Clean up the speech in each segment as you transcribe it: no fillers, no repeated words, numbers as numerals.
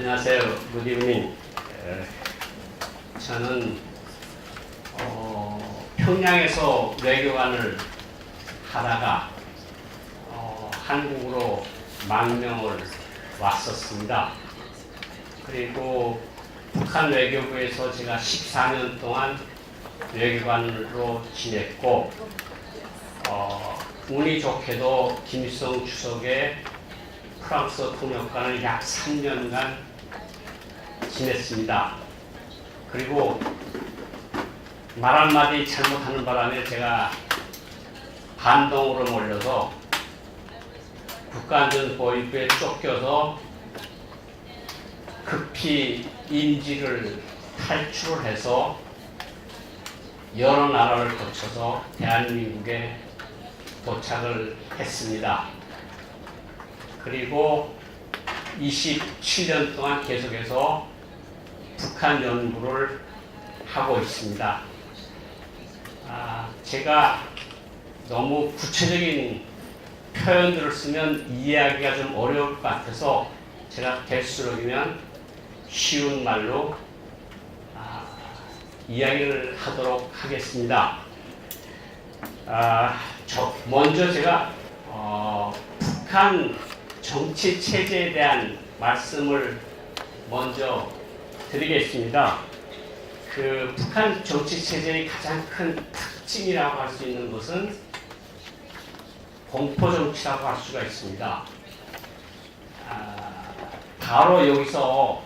안녕하세요. Good evening. 저는 평양에서 외교관을 하다가 한국으로 망명을 왔었습니다. 그리고 북한 외교부에서 제가 14년 동안 외교관으로 지냈고 운이 좋게도 김일성 주석의 프랑스 통역관을 약 3년간 지냈습니다. 그리고 말 한마디 잘못하는 바람에 제가 반동으로 몰려서 국가안전보위부에 쫓겨서 급히 인지를 탈출을 해서 여러 나라를 거쳐서 대한민국에 도착을 했습니다. 그리고 27년 동안 계속해서 북한 연구를 하고 있습니다. 제가 너무 구체적인 표현들을 쓰면 이해하기가 좀 어려울 것 같아서 제가 될수록이면 쉬운 말로 이야기를 하도록 하겠습니다. 먼저 제가 북한 정치 체제에 대한 말씀을 먼저 드리겠습니다. 그 북한 정치 체제의 가장 큰 특징이라고 할 수 있는 것은 공포 정치라고 할 수가 있습니다. 바로 여기서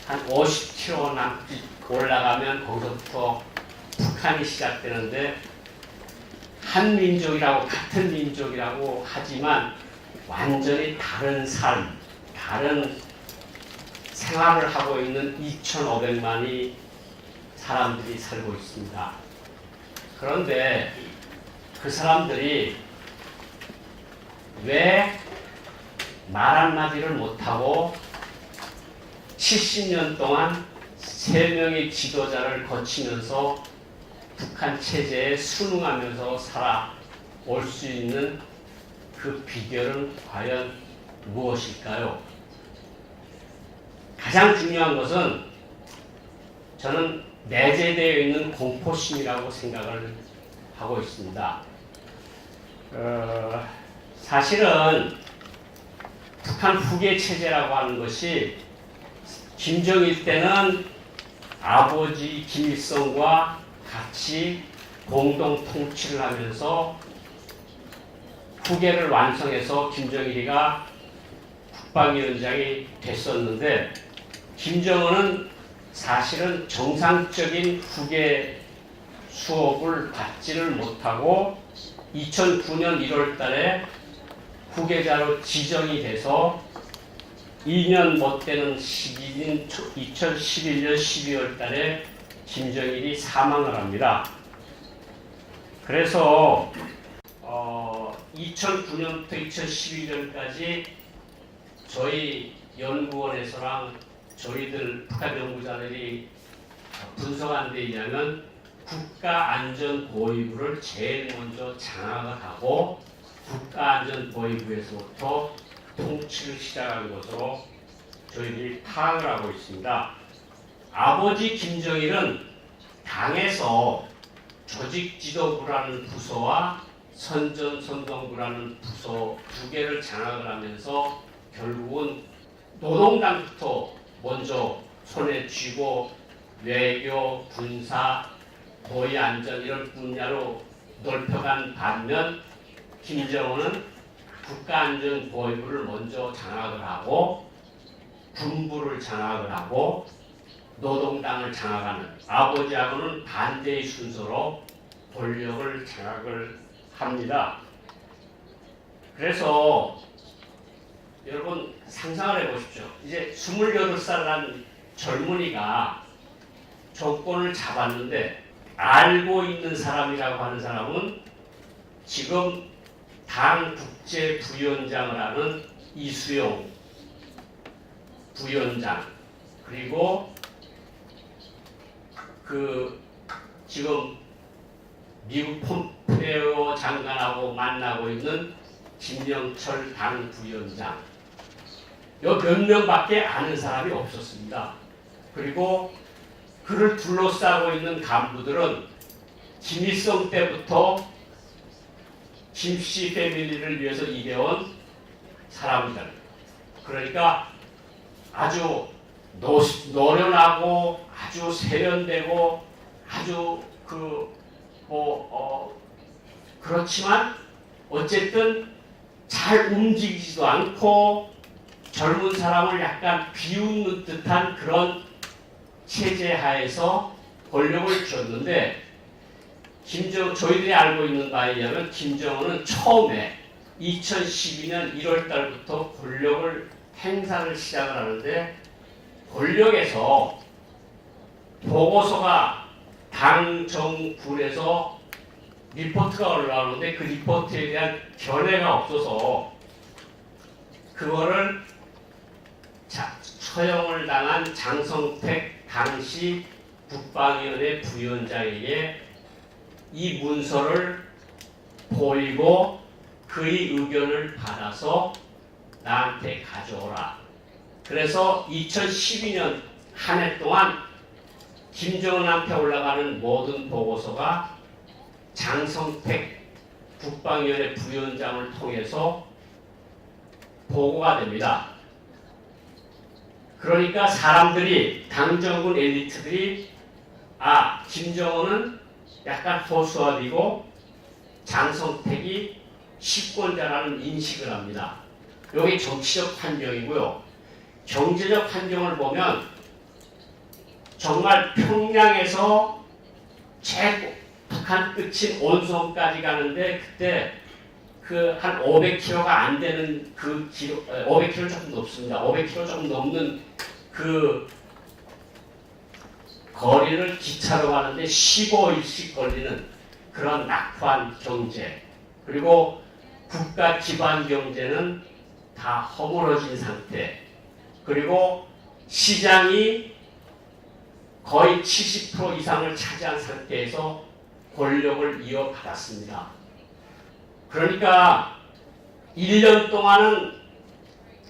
한 50km 남짓 올라가면 거기서부터 북한이 시작되는데 한 민족이라고 같은 민족이라고 하지만 완전히 다른 삶, 다른 생활을 하고 있는 2,500만이 사람들이 살고 있습니다. 그런데 그 사람들이 왜 말 한마디를 못하고 70년 동안 3명의 지도자를 거치면서 북한 체제에 순응하면서 살아올 수 있는 그 비결은 과연 무엇일까요? 가장 중요한 것은 저는 내재되어 있는 공포심이라고 생각을 하고 있습니다. 사실은 북한 후계 체제라고 하는 것이 김정일 때는 아버지 김일성과 같이 공동 통치를 하면서 후계를 완성해서 김정일이가 국방위원장이 됐었는데 김정은은 사실은 정상적인 후계 수업을 받지를 못하고 2009년 1월 달에 후계자로 지정이 돼서 2년 못 되는 시기인 2011년 12월 달에 김정일이 사망을 합니다. 그래서 2009년부터 2012년까지 저희 연구원에서랑 저희들 북한 연구자들이 분석한 데 의하면 국가안전보위부를 제일 먼저 장악을 하고 국가안전보위부에서부터 통치를 시작한 것으로 저희들이 파악을 하고 있습니다. 아버지 김정일은 당에서 조직지도부라는 부서와 선전선동부라는 부서 2개를 장악을 하면서 결국은 노동당부터 먼저 손에 쥐고 외교, 군사, 고위안전 이런 분야로 넓혀간 반면 김정은은 국가안전보위부를 먼저 장악을 하고 군부를 장악을 하고 노동당을 장악하는 아버지하고는 반대의 순서로 권력을 장악을 합니다. 그래서 여러분 상상을 해보십시오. 이제 28살이라는 젊은이가 정권을 잡았는데 알고 있는 사람이라고 하는 사람은 지금 당 국제부위원장을 하는 이수용 부위원장 그리고 지금 미국 폼페이오 장관하고 만나고 있는 김영철 당 부위원장 몇 명밖에 아는 사람이 없었습니다. 그리고 그를 둘러싸고 있는 간부들은 김일성 때부터 김씨 패밀리를 위해서 일해온 사람들. 그러니까 아주 노련하고 아주 세련되고 아주 그렇지만 어쨌든 잘 움직이지도 않고 젊은 사람을 약간 비웃는 듯한 그런 체제 하에서 권력을 쥐었는데 저희들이 알고 있는 바에 의하면 김정은은 처음에 2012년 1월 달부터 권력을 행사를 시작을 하는데 권력에서 보고서가 당정군에서 리포트가 올라오는데 그 리포트에 대한 견해가 없어서 그거를 처형을 당한 장성택 당시 국방위원회 부위원장에게 이 문서를 보이고 그의 의견을 받아서 나한테 가져오라. 그래서 2012년 한 해 동안 김정은한테 올라가는 모든 보고서가 장성택 국방위원회 부위원장을 통해서 보고가 됩니다. 그러니까 사람들이 당정군 엘리트들이 김정은은 약간 호수아비고 장성택이 식권자라는 인식을 합니다. 여기 정치적 환경이고요. 경제적 환경을 보면 정말 평양에서 북한 끝인 온성까지 가는데 그때 한 500km가 안 되는 500km 조금 넘습니다. 500km 조금 넘는 그 거리를 기차로 가는데 15일씩 걸리는 그런 낙후한 경제, 그리고 국가 기반 경제는 다 허물어진 상태, 그리고 시장이 거의 70% 이상을 차지한 상태에서 권력을 이어받았습니다. 그러니까 1년 동안은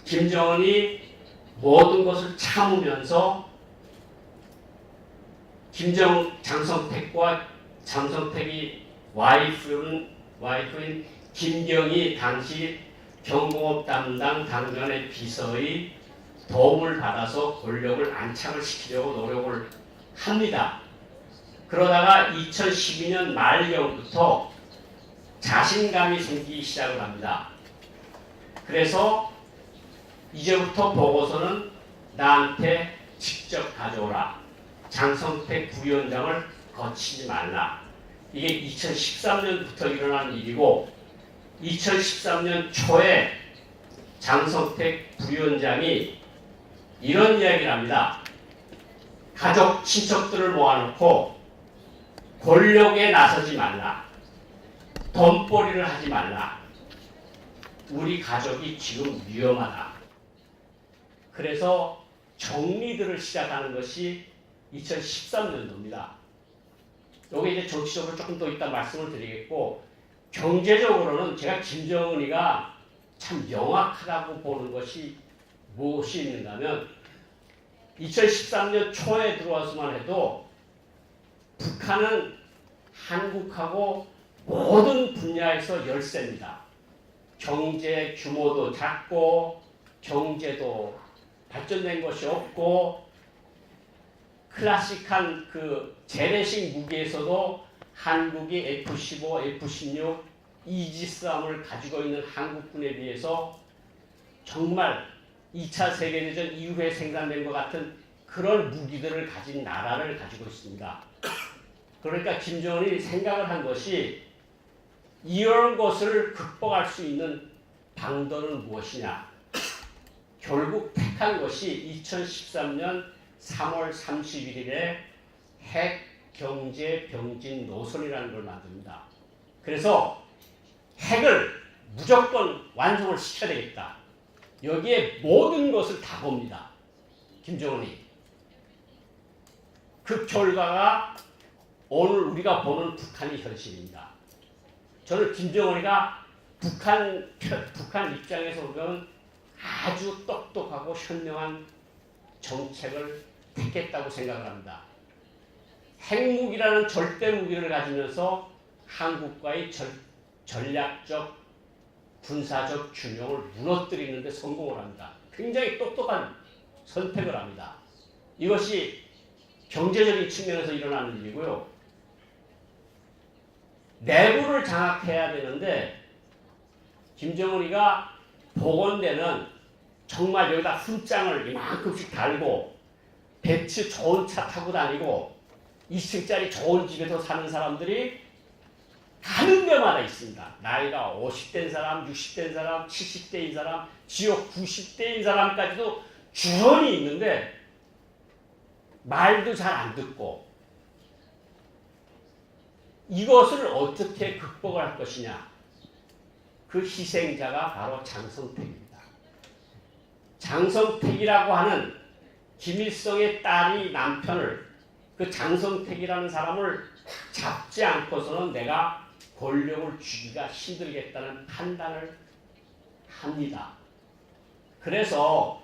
김정은이 모든 것을 참으면서 장성택이 와이프인 김경희 당시 경공업 담당 당면의 비서의 도움을 받아서 권력을 안착을 시키려고 노력을 합니다. 그러다가 2012년 말경부터 자신감이 생기기 시작을 합니다. 그래서 이제부터 보고서는 나한테 직접 가져오라. 장성택 부위원장을 거치지 말라. 이게 2013년부터 일어난 일이고 2013년 초에 장성택 부위원장이 이런 이야기를 합니다. 가족, 친척들을 모아놓고 권력에 나서지 말라. 돈벌이를 하지 말라. 우리 가족이 지금 위험하다. 그래서 정리들을 시작하는 것이 2013년도입니다. 여기 이제 정치적으로 조금 더 이따 말씀을 드리겠고, 경제적으로는 제가 김정은이가 참 영악하다고 보는 것이 무엇이 있는가 하면 2013년 초에 들어와서만 해도 북한은 한국하고 모든 분야에서 열세입니다. 경제 규모도 작고 경제도 발전된 것이 없고 클래식한 재래식 무기에서도 한국이 F-15, F-16 이지스함을 가지고 있는 한국군에 비해서 정말 2차 세계대전 이후에 생산된 것 같은 그런 무기들을 가진 나라를 가지고 있습니다. 그러니까 김정은이 생각을 한 것이 이런 것을 극복할 수 있는 방도는 무엇이냐. 결국 택한 것이 2013년 3월 31일에 핵 경제 병진 노선이라는 걸 만듭니다. 그래서 핵을 무조건 완성을 시켜야 되겠다. 여기에 모든 것을 다 봅니다. 김정은이. 그 결과가 오늘 우리가 보는 북한의 현실입니다. 저는 김정은이가 북한 입장에서 보면 아주 똑똑하고 현명한 정책을 택했다고 생각을 합니다. 핵무기라는 절대 무기를 가지면서 한국과의 전략적 군사적 균형을 무너뜨리는 데 성공을 합니다. 굉장히 똑똑한 선택을 합니다. 이것이 경제적인 측면에서 일어나는 일이고요. 내부를 장악해야 되는데 김정은이가 복원되는 정말 여기다 훈장을 이만큼씩 달고 벤츠 좋은 차 타고 다니고 2층짜리 좋은 집에서 사는 사람들이 가는 데마다 있습니다. 나이가 50대인 사람, 60대인 사람, 70대인 사람, 지역 90대인 사람까지도 주원이 있는데 말도 잘 안 듣고 이것을 어떻게 극복을 할 것이냐. 그 희생자가 바로 장성택입니다. 장성택이라고 하는 김일성의 딸이 남편을 그 장성택이라는 사람을 잡지 않고서는 내가 권력을 쥐기가 힘들겠다는 판단을 합니다. 그래서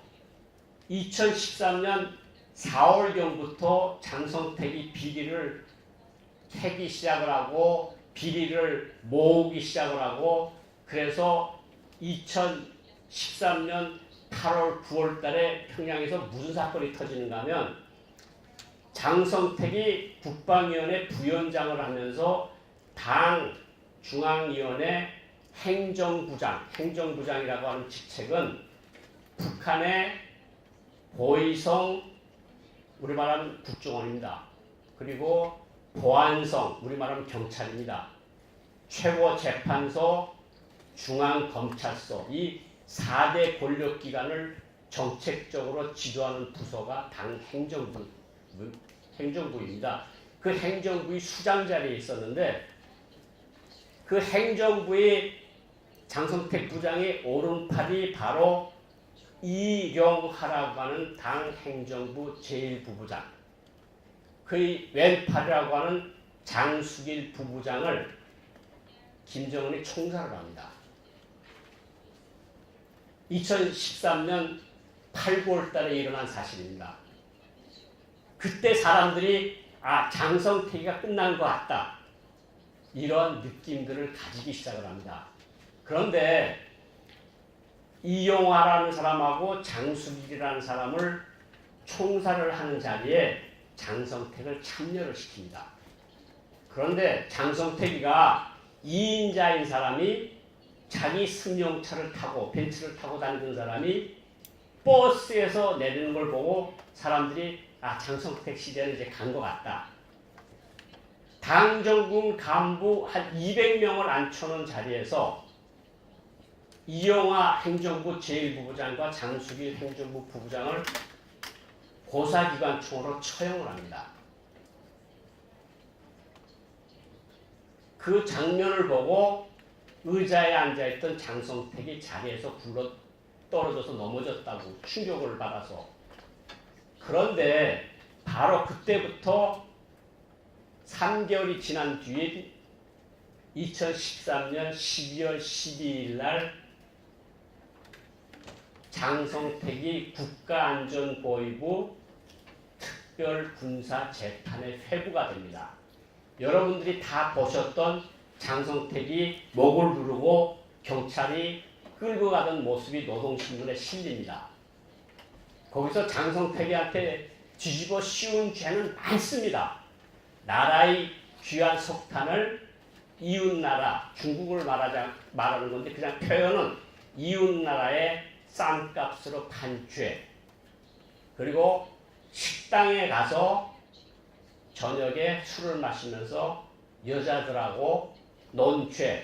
2013년 4월경부터 장성택이 비리를 캐기 시작을 하고 비리를 모으기 시작을 하고 그래서 2013년 8월 9월 달에 평양에서 무슨 사건이 터지는가 하면 장성택이 국방위원회 부위원장을 하면서 당 중앙위원회 행정부장이라고 하는 직책은 북한의 보위성, 우리 말하면 국정원입니다. 그리고 보안성, 우리 말하면 경찰입니다. 최고재판소, 중앙검찰서, 이 4대 권력기관을 정책적으로 지도하는 부서가 당 행정부입니다. 그 행정부의 수장 자리에 있었는데 그 행정부의 장성택 부장의 오른팔이 바로 이경하라고 하는 당 행정부 제1부부장, 그의 왼팔이라고 하는 장수길 부부장을 김정은이 총살을 합니다. 2013년 8, 9월 달에 일어난 사실입니다. 그때 사람들이 장성택이가 끝난 것 같다. 이런 느낌들을 가지기 시작을 합니다. 그런데 이용화라는 사람하고 장수길이라는 사람을 총살을 하는 자리에 장성택을 참여를 시킵니다. 그런데 장성택이가 2인자인 사람이 자기 승용차를 타고 벤츠를 타고 다니던 사람이 버스에서 내리는 걸 보고 사람들이 장성택 시대는 이제 간 것 같다. 당정군 간부 한 200명을 앉혀놓은 자리에서 이용화 행정부 제1부부장과 장수길 행정부 부부장을 고사기관총으로 처형을 합니다. 그 장면을 보고 의자에 앉아있던 장성택이 자리에서 굴러 떨어져서 넘어졌다고 충격을 받아서. 그런데 바로 그때부터 3개월이 지난 뒤에 2013년 12월 12일 날 장성택이 국가안전보위부 특별군사재판에 회부가 됩니다. 여러분들이 다 보셨던 장성택이 목을 누르고 경찰이 끌고 가던 모습이 노동신문에 실립니다. 거기서 장성택이한테 뒤집어 씌운 죄는 많습니다. 나라의 귀한 석탄을 이웃나라, 중국을 말하는 건데 그냥 표현은 이웃나라의 싼 값으로 판 죄, 그리고 식당에 가서 저녁에 술을 마시면서 여자들하고 논 죄,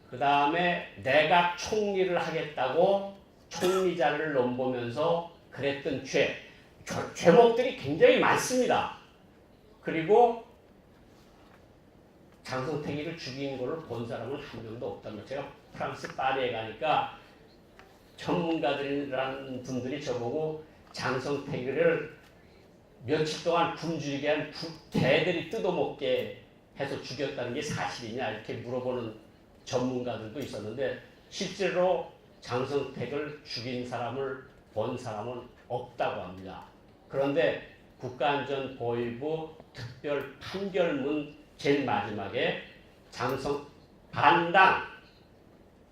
그 다음에 내가 총리를 하겠다고 총리자를 넘보면서 그랬던 죄, 죄목들이 굉장히 많습니다. 그리고 장성택이를 죽인 것을 본 사람은 한 명도 없다면, 제가 프랑스 파리에 가니까 전문가들이라는 분들이 저보고 장성택이를 며칠 동안 굶주리게 한 개들이 뜯어먹게 해서 죽였다는 게 사실이냐 이렇게 물어보는 전문가들도 있었는데 실제로 장성택을 죽인 사람을 본 사람은 없다고 합니다. 그런데 국가안전보위부 특별 판결문 제일 마지막에 반당,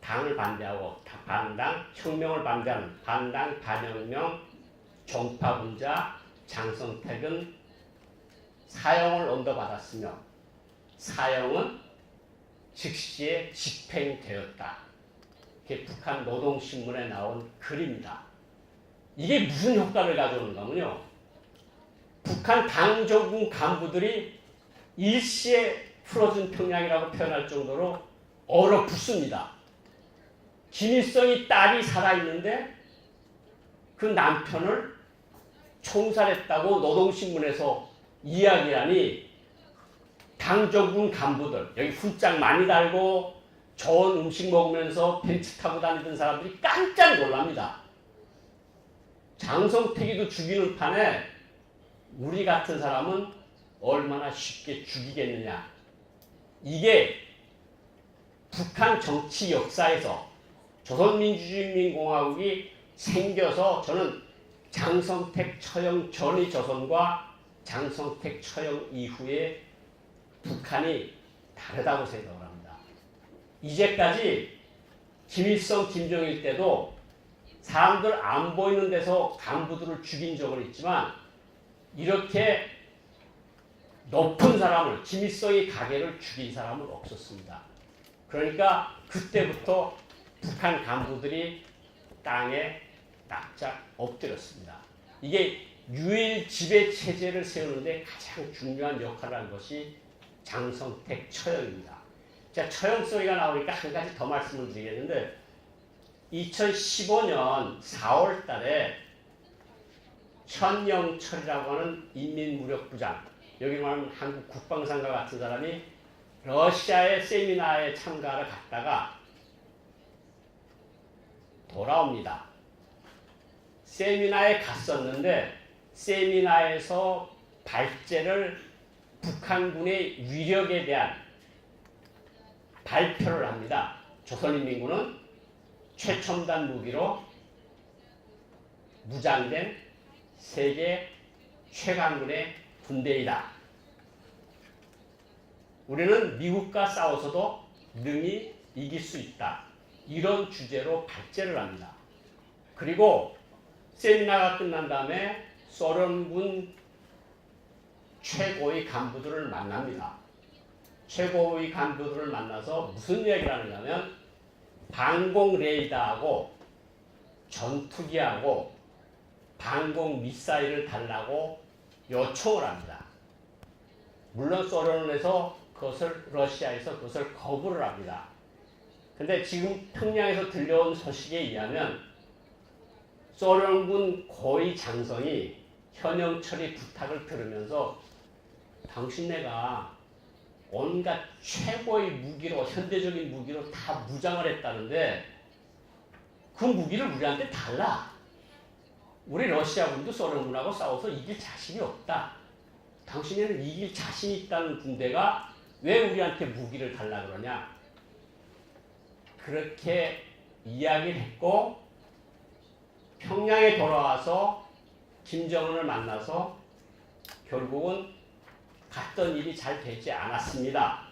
당을 반대하고 반당, 혁명을 반대하는 반당 반혁명 종파분자 장성택은 사형을 언도받았으며 사형은 즉시에 집행되었다. 이게 북한 노동신문에 나온 글입니다. 이게 무슨 효과를 가져오는가면요. 북한 당정군 간부들이 일시에 풀어준 평양이라고 표현할 정도로 얼어붙습니다. 김일성이 딸이 살아있는데 그 남편을 총살했다고 노동신문에서 이야기하니 당정군 간부들, 여기 훈장 많이 달고 좋은 음식 먹으면서 벤츠 타고 다니던 사람들이 깜짝 놀랍니다. 장성택이도 죽이는 판에 우리 같은 사람은 얼마나 쉽게 죽이겠느냐. 이게 북한 정치 역사에서 조선민주주의인민공화국이 생겨서 저는 장성택 처형 전의 조선과 장성택 처형 이후에 북한이 다르다고 생각을 합니다. 이제까지 김일성, 김정일 때도 사람들 안 보이는 데서 간부들을 죽인 적은 있지만 이렇게 높은 사람을, 김일성의 가게를 죽인 사람은 없었습니다. 그러니까 그때부터 북한 간부들이 땅에 납작 엎드렸습니다. 이게 유일 지배 체제를 세우는데 가장 중요한 역할을 한 것이 장성택 처형입니다. 자, 처형 소리가 나오니까 한 가지 더 말씀을 드리겠는데 2015년 4월 달에 현영철이라고 하는 인민무력부장, 여기 말하면 한국 국방상과 같은 사람이 러시아의 세미나에 참가를 갔다가 돌아옵니다. 세미나에 갔었는데 세미나에서 발제를 북한군의 위력에 대한 발표를 합니다. 조선인민군은 최첨단 무기로 무장된 세계 최강군의 군대이다. 우리는 미국과 싸워서도 능히 이길 수 있다. 이런 주제로 발제를 합니다. 그리고 세미나가 끝난 다음에 소련군 최고의 간부들을 만납니다. 최고의 간부들을 만나서 무슨 얘기를 하느냐면 방공 레이더하고 전투기하고 방공 미사일을 달라고 요청을 합니다. 물론 소련에서 러시아에서 그것을 거부를 합니다. 근데 지금 평양에서 들려온 소식에 의하면 소련군 고위 장성이 현영철의 부탁을 들으면서 당신네가 온갖 최고의 무기로, 현대적인 무기로 다 무장을 했다는데 그 무기를 우리한테 달라. 우리 러시아군도 소련군하고 싸워서 이길 자신이 없다. 당신네는 이길 자신이 있다는 군대가 왜 우리한테 무기를 달라 그러냐. 그렇게 이야기를 했고 평양에 돌아와서 김정은을 만나서 결국은 갔던 일이 잘 되지 않았습니다.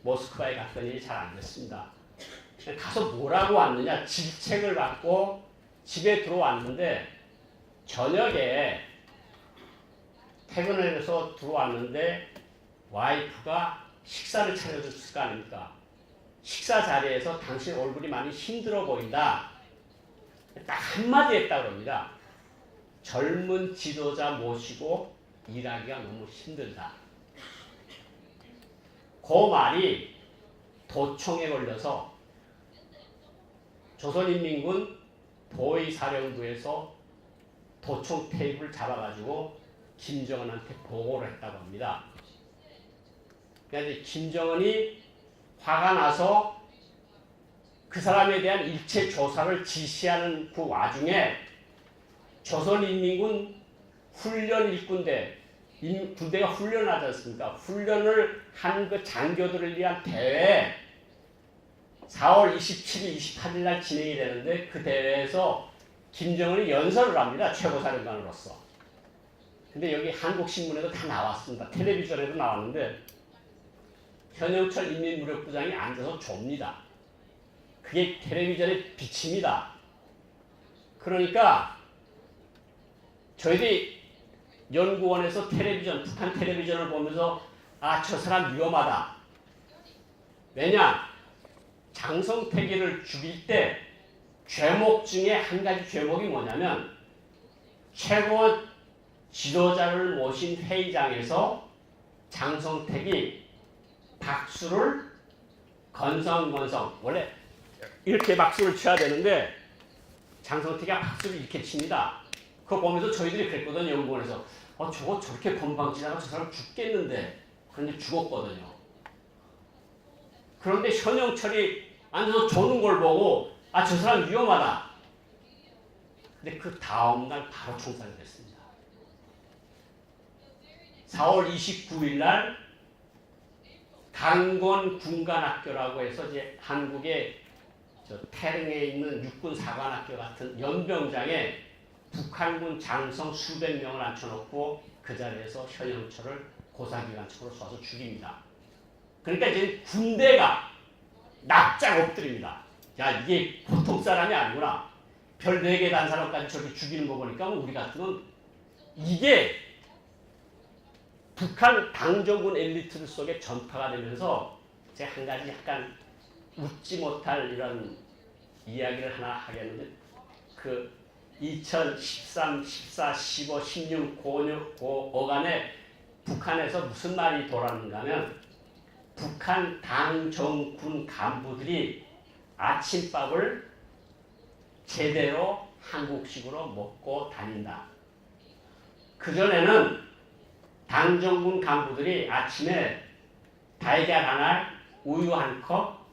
모스크바에 갔던 일이 잘 안 됐습니다. 가서 뭐라고 왔느냐. 질책을 받고 집에 들어왔는데 저녁에 퇴근을 해서 들어왔는데 와이프가 식사를 차려줬을 거 아닙니까? 식사 자리에서 당신 얼굴이 많이 힘들어 보인다. 딱 한마디 했다고 합니다. 젊은 지도자 모시고 일하기가 너무 힘들다. 그 말이 도청에 걸려서 조선인민군 보위사령부에서 도청 테이프를 잡아가지고 김정은한테 보고를 했다고 합니다. 그래서 김정은이 화가 나서 그 사람에 대한 일체 조사를 지시하는 그 와중에 조선인민군 훈련 일꾼대, 군대가 훈련하지 않습니까? 훈련을 한 그 장교들을 위한 대회에 4월 27일, 28일 날 진행이 되는데 그 대회에서 김정은이 연설을 합니다. 최고사령관으로서. 근데 여기 한국신문에도 다 나왔습니다. 텔레비전에도 나왔는데 현영철 인민무력부장이 앉아서 줍니다. 그게 텔레비전에 비칩니다. 그러니까 저희들이 연구원에서 북한 텔레비전을 보면서 아, 저 사람 위험하다. 왜냐? 장성택이를 죽일 때 죄목 중에 한 가지 죄목이 뭐냐면 최고 지도자를 모신 회의장에서 장성택이 박수를 건성건성 원래 이렇게 박수를 쳐야 되는데 장성택이 박수를 이렇게 칩니다. 그거 보면서 저희들이 그랬거든요. 연구원에서 저거 저렇게 건방지다가 저 사람 죽겠는데 그런데 죽었거든요. 그런데 현영철이 앉아서 조는 걸 보고 아, 저 사람 위험하다. 근데 그 다음날 바로 총살이 됐습니다. 4월 29일 날 강건 군관학교라고 해서 이제 한국의 태릉에 있는 육군 사관학교 같은 연병장에 북한군 장성 수백 명을 앉혀놓고 그 자리에서 현영철을 고사기관총으로 쏴서 죽입니다. 그러니까 이제 군대가 납작 엎드립니다. 야, 이게 보통 사람이 아니구나. 별 4개 단 사람까지 저렇게 죽이는 거 보니까 우리 같으면 이게 북한 당정군 엘리트 속에 전파가 되면서 제가 한 가지 약간 웃지 못할 이런 이야기를 하나 하겠는데 그 2013, 14, 15, 16, 5간에 북한에서 무슨 말이 돌았는가 하면 북한 당정군 간부들이 아침밥을 제대로 한국식으로 먹고 다닌다. 그전에는 당정군 간부들이 아침에 달걀 한 알, 우유 한 컵,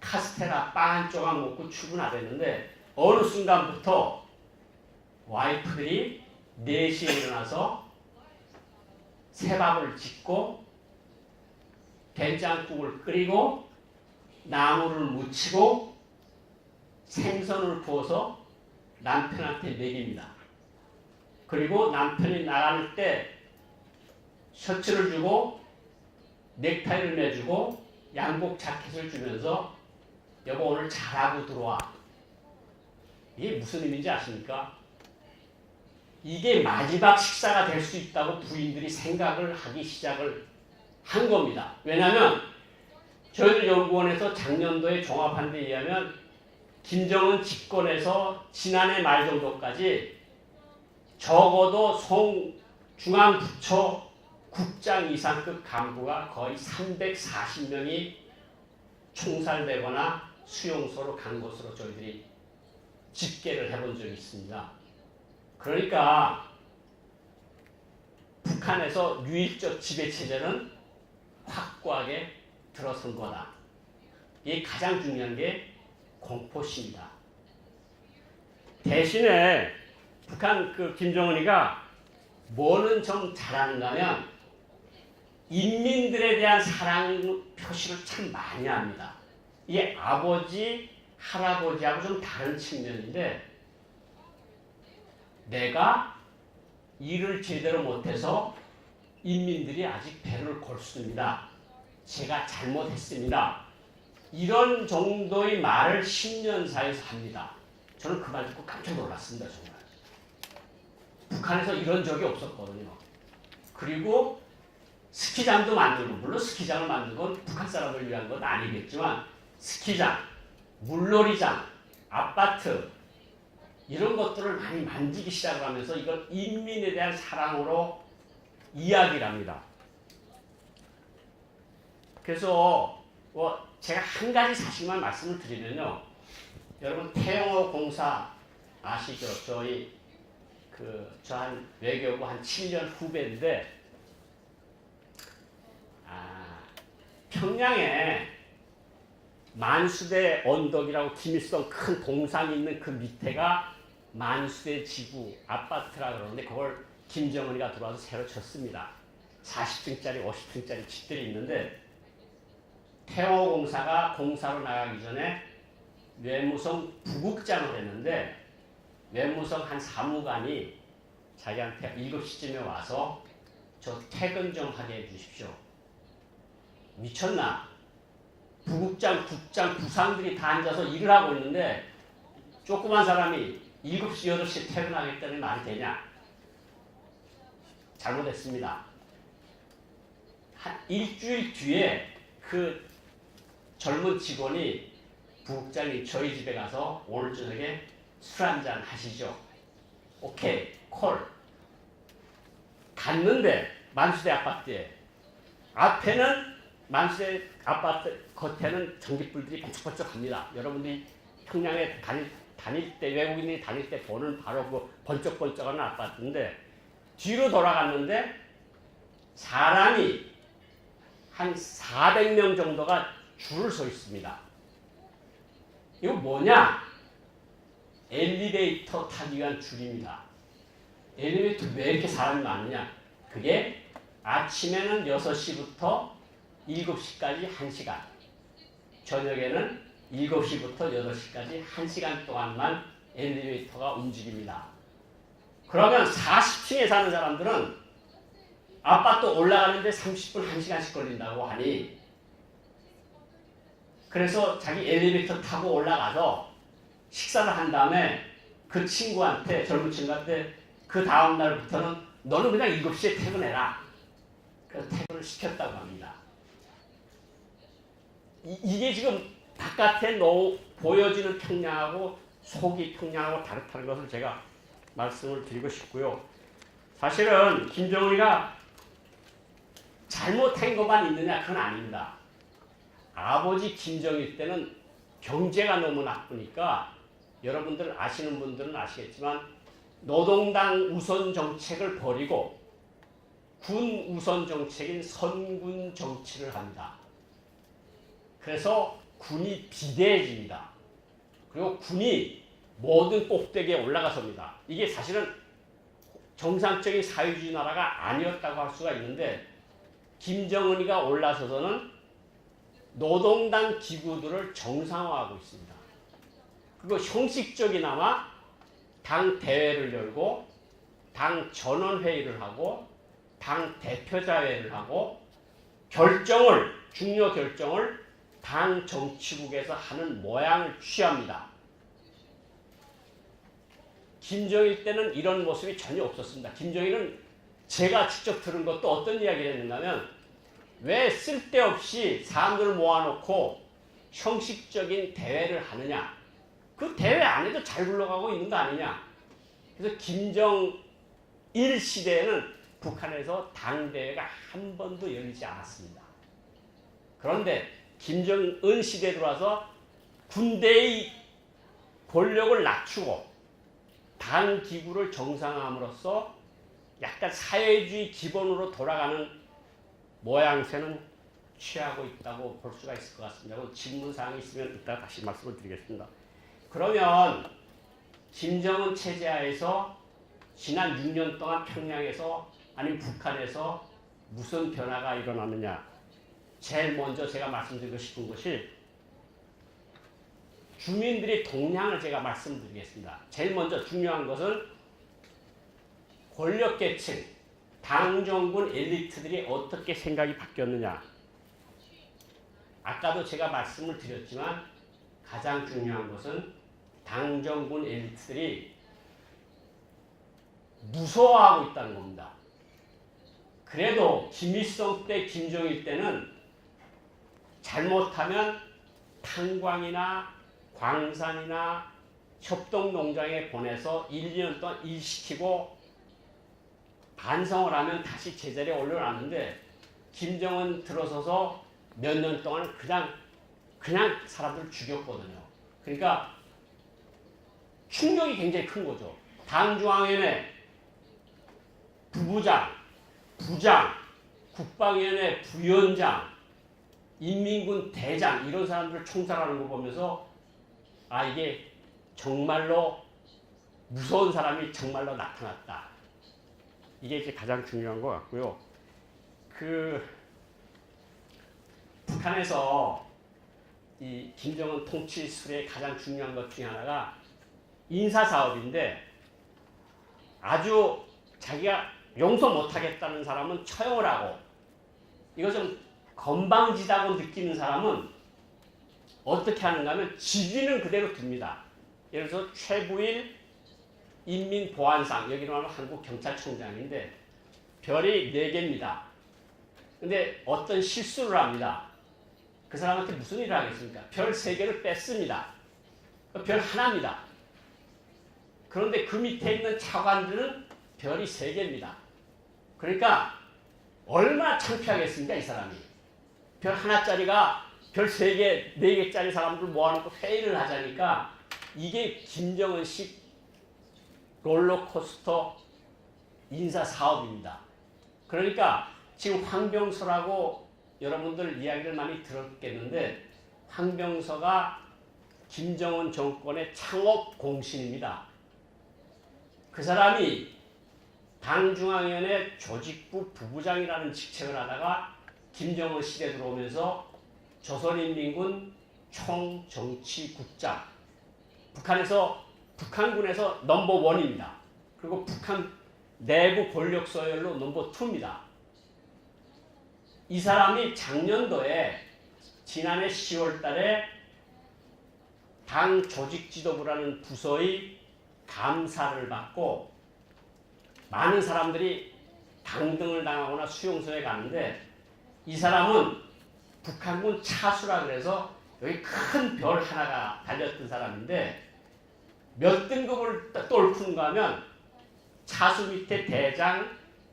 카스테라 빵 한 조각 먹고 출근하랬는데 어느 순간부터 와이프들이 4시에 일어나서 새밥을 짓고 된장국을 끓이고 나물을 무치고 생선을 구워서 남편한테 먹입니다. 그리고 남편이 나갈 때 셔츠를 주고 넥타이를 매주고 양복 자켓을 주면서 여보 오늘 잘하고 들어와. 이게 무슨 의미인지 아십니까? 이게 마지막 식사가 될 수 있다고 부인들이 생각을 하기 시작을 한 겁니다. 왜냐하면 저희들 연구원에서 작년도에 종합한 데 의하면 김정은 집권해서 지난해 말 정도까지 적어도 중앙부처 국장 이상급 간부가 거의 340명이 총살되거나 수용소로 간 것으로 저희들이 집계를 해본 적이 있습니다. 그러니까 북한에서 유일적 지배체제는 확고하게 들어선 거다. 이게 가장 중요한 게 공포심이다. 대신에 북한 김정은이가 뭐는 좀 잘하는가 하면 인민들에 대한 사랑 표시를 참 많이 합니다. 이게 아버지, 할아버지하고 좀 다른 측면인데 내가 일을 제대로 못해서 인민들이 아직 배를 골습니다. 제가 잘못했습니다. 이런 정도의 말을 10년 사이에서 합니다. 저는 그 말 듣고 깜짝 놀랐습니다. 정말. 북한에서 이런 적이 없었거든요. 그리고 스키장도 만들고, 물론 스키장을 만든 건 북한 사람을 위한 건 아니겠지만 스키장, 물놀이장, 아파트 이런 것들을 많이 만지기 시작하면서 이걸 인민에 대한 사랑으로 이야기를 합니다. 그래서 제가 한 가지 사실만 말씀을 드리면요. 여러분 태영호 공사 아시죠? 저 한 외교부 한 7년 후배인데 평양에 만수대 언덕이라고 김일성 큰 동상이 있는 그 밑에가 만수대 지구 아파트라 그러는데 그걸 김정은이가 들어와서 새로 쳤습니다. 40층짜리 50층짜리 집들이 있는데 태호공사가 공사로 나가기 전에 외무성 부국장을 했는데 외무성 한 사무관이 자기한테 7시쯤에 와서 저 퇴근 좀 하게 해주십시오. 미쳤나? 부국장, 국장, 부상들이 다 앉아서 일을 하고 있는데 조그만 사람이 7시, 8시 퇴근하겠다는 말이 되냐? 잘못했습니다. 한 일주일 뒤에 그 젊은 직원이 부국장이 저희 집에 가서 오늘 저녁에 술 한잔 하시죠. 오케이, 콜. 갔는데 만수대 아파트에 앞에는 만수대 아파트 겉에는 전기불들이 번쩍번쩍합니다. 여러분들이 평양에 다닐 때 외국인이 다닐 때 보는 바로 그 번쩍번쩍하는 아파트인데 뒤로 돌아갔는데 사람이 한 400명 정도가 줄을 서 있습니다. 이거 뭐냐? 엘리베이터 타기 위한 줄입니다. 엘리베이터 왜 이렇게 사람이 많으냐? 그게 아침에는 6시부터 7시까지 1시간, 저녁에는 7시부터 8시까지 1시간 동안만 엘리베이터가 움직입니다. 그러면 40층에 사는 사람들은 아파트 올라가는데 30분, 1시간씩 걸린다고 하니 그래서 자기 엘리베이터 타고 올라가서 식사를 한 다음에 그 친구한테, 젊은 친구한테 그 다음 날부터는 너는 그냥 7시에 퇴근해라. 그래서 퇴근을 시켰다고 합니다. 이게 지금 바깥에 보여지는 평양하고 속이 평양하고 다르다는 것을 제가 말씀을 드리고 싶고요. 사실은 김정은이가 잘못한 것만 있느냐? 그건 아닙니다. 아버지 김정일 때는 경제가 너무 나쁘니까 여러분들 아시는 분들은 아시겠지만 노동당 우선 정책을 버리고 군 우선 정책인 선군 정치를 합니다. 그래서 군이 비대해집니다. 그리고 군이 모든 꼭대기에 올라가섭니다. 이게 사실은 정상적인 사회주의 나라가 아니었다고 할 수가 있는데 김정은이가 올라서서는 노동당 기구들을 정상화하고 있습니다. 그리고 형식적이나마 당 대회를 열고 당 전원회의를 하고 당 대표자회를 하고 중요 결정을 당 정치국에서 하는 모양을 취합니다. 김정일 때는 이런 모습이 전혀 없었습니다. 김정일은 제가 직접 들은 것도 어떤 이야기를 했는가면 왜 쓸데없이 사람들을 모아놓고 형식적인 대회를 하느냐. 그 대회 안에도 잘 굴러가고 있는 거 아니냐. 그래서 김정일 시대에는 북한에서 당대회가 한 번도 열리지 않았습니다. 그런데 김정은 시대에 들어와서 군대의 권력을 낮추고 당 기구를 정상화함으로써 약간 사회주의 기본으로 돌아가는 모양새는 취하고 있다고 볼 수가 있을 것 같습니다. 질문사항이 있으면 이따가 다시 말씀을 드리겠습니다. 그러면 김정은 체제하에서 지난 6년 동안 평양에서 아니면 북한에서 무슨 변화가 일어나느냐. 제일 먼저 제가 말씀드리고 싶은 것이 주민들의 동향을 제가 말씀드리겠습니다. 제일 먼저 중요한 것은 권력계층, 당정군 엘리트들이 어떻게 생각이 바뀌었느냐. 아까도 제가 말씀을 드렸지만 가장 중요한 것은 당정군 엘리트들이 무서워하고 있다는 겁니다. 그래도 김일성 때, 김정일 때는 잘못하면 탄광이나 광산이나 협동농장에 보내서 1, 2년 동안 일시키고 반성을 하면 다시 제자리에 올려놨는데 김정은 들어서서 몇 년 동안 그냥 사람들을 죽였거든요. 그러니까 충격이 굉장히 큰 거죠. 당중앙위원회 부부장, 부장, 국방위원회 부위원장, 인민군 대장 이런 사람들을 총살하는 거 보면서 아 이게 정말로 무서운 사람이 정말로 나타났다. 이게 이제 가장 중요한 것 같고요. 북한에서 이 김정은 통치 수레의 가장 중요한 것 중에 하나가 인사 사업인데 아주 자기가 용서 못하겠다는 사람은 처형을 하고 이거 좀 건방지다고 느끼는 사람은 어떻게 하는가 하면 직위는 그대로 둡니다. 예를 들어서 최부일 인민보안상 여기로 하면 한국경찰청장인데 별이 4개입니다. 근데 어떤 실수를 합니다. 그 사람한테 무슨 일을 하겠습니까? 별 3개를 뺐습니다. 별 하나입니다. 그런데 그 밑에 있는 차관들은 별이 3개입니다. 그러니까 얼마나 창피하겠습니까, 이 사람이. 별 하나짜리가 별 3개, 4개짜리 사람들 모아놓고 회의를 하자니까 이게 김정은식 롤러코스터 인사 사업입니다. 그러니까 지금 황병서라고 여러분들 이야기를 많이 들었겠는데 황병서가 김정은 정권의 창업 공신입니다. 그 사람이 당중앙위원회 조직부 부부장이라는 직책을 하다가 김정은 시대 들어오면서 조선인민군 총정치국장 북한군에서 넘버1입니다. 그리고 북한 내부 권력 서열로 넘버2입니다. 이 사람이 작년도에 지난해 10월 달에 당 조직지도부라는 부서의 감사를 받고 많은 사람들이 당등을 당하거나 수용소에 가는데 이 사람은 북한군 차수라 그래서 여기 큰 별 하나가 달렸던 사람인데 몇 등급을 똘푼가 하면 차수 밑에 대장,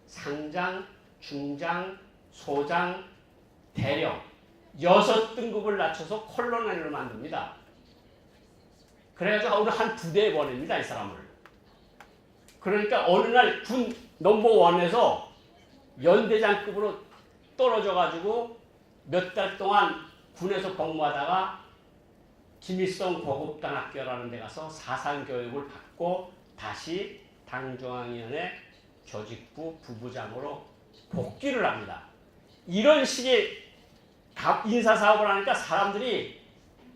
상장, 중장, 소장, 대령 6등급을 낮춰서 콜로넬을 만듭니다. 그래가지고 오늘 한 부대에 보냅니다. 이 사람을. 그러니까 어느 날 군 넘버1에서 연대장급으로 떨어져가지고 몇 달 동안 군에서 복무하다가 김일성 고급단학교라는 데 가서 사상교육을 받고 다시 당중앙위원회 조직부 부부장으로 복귀를 합니다. 이런 식의 인사사업을 하니까 사람들이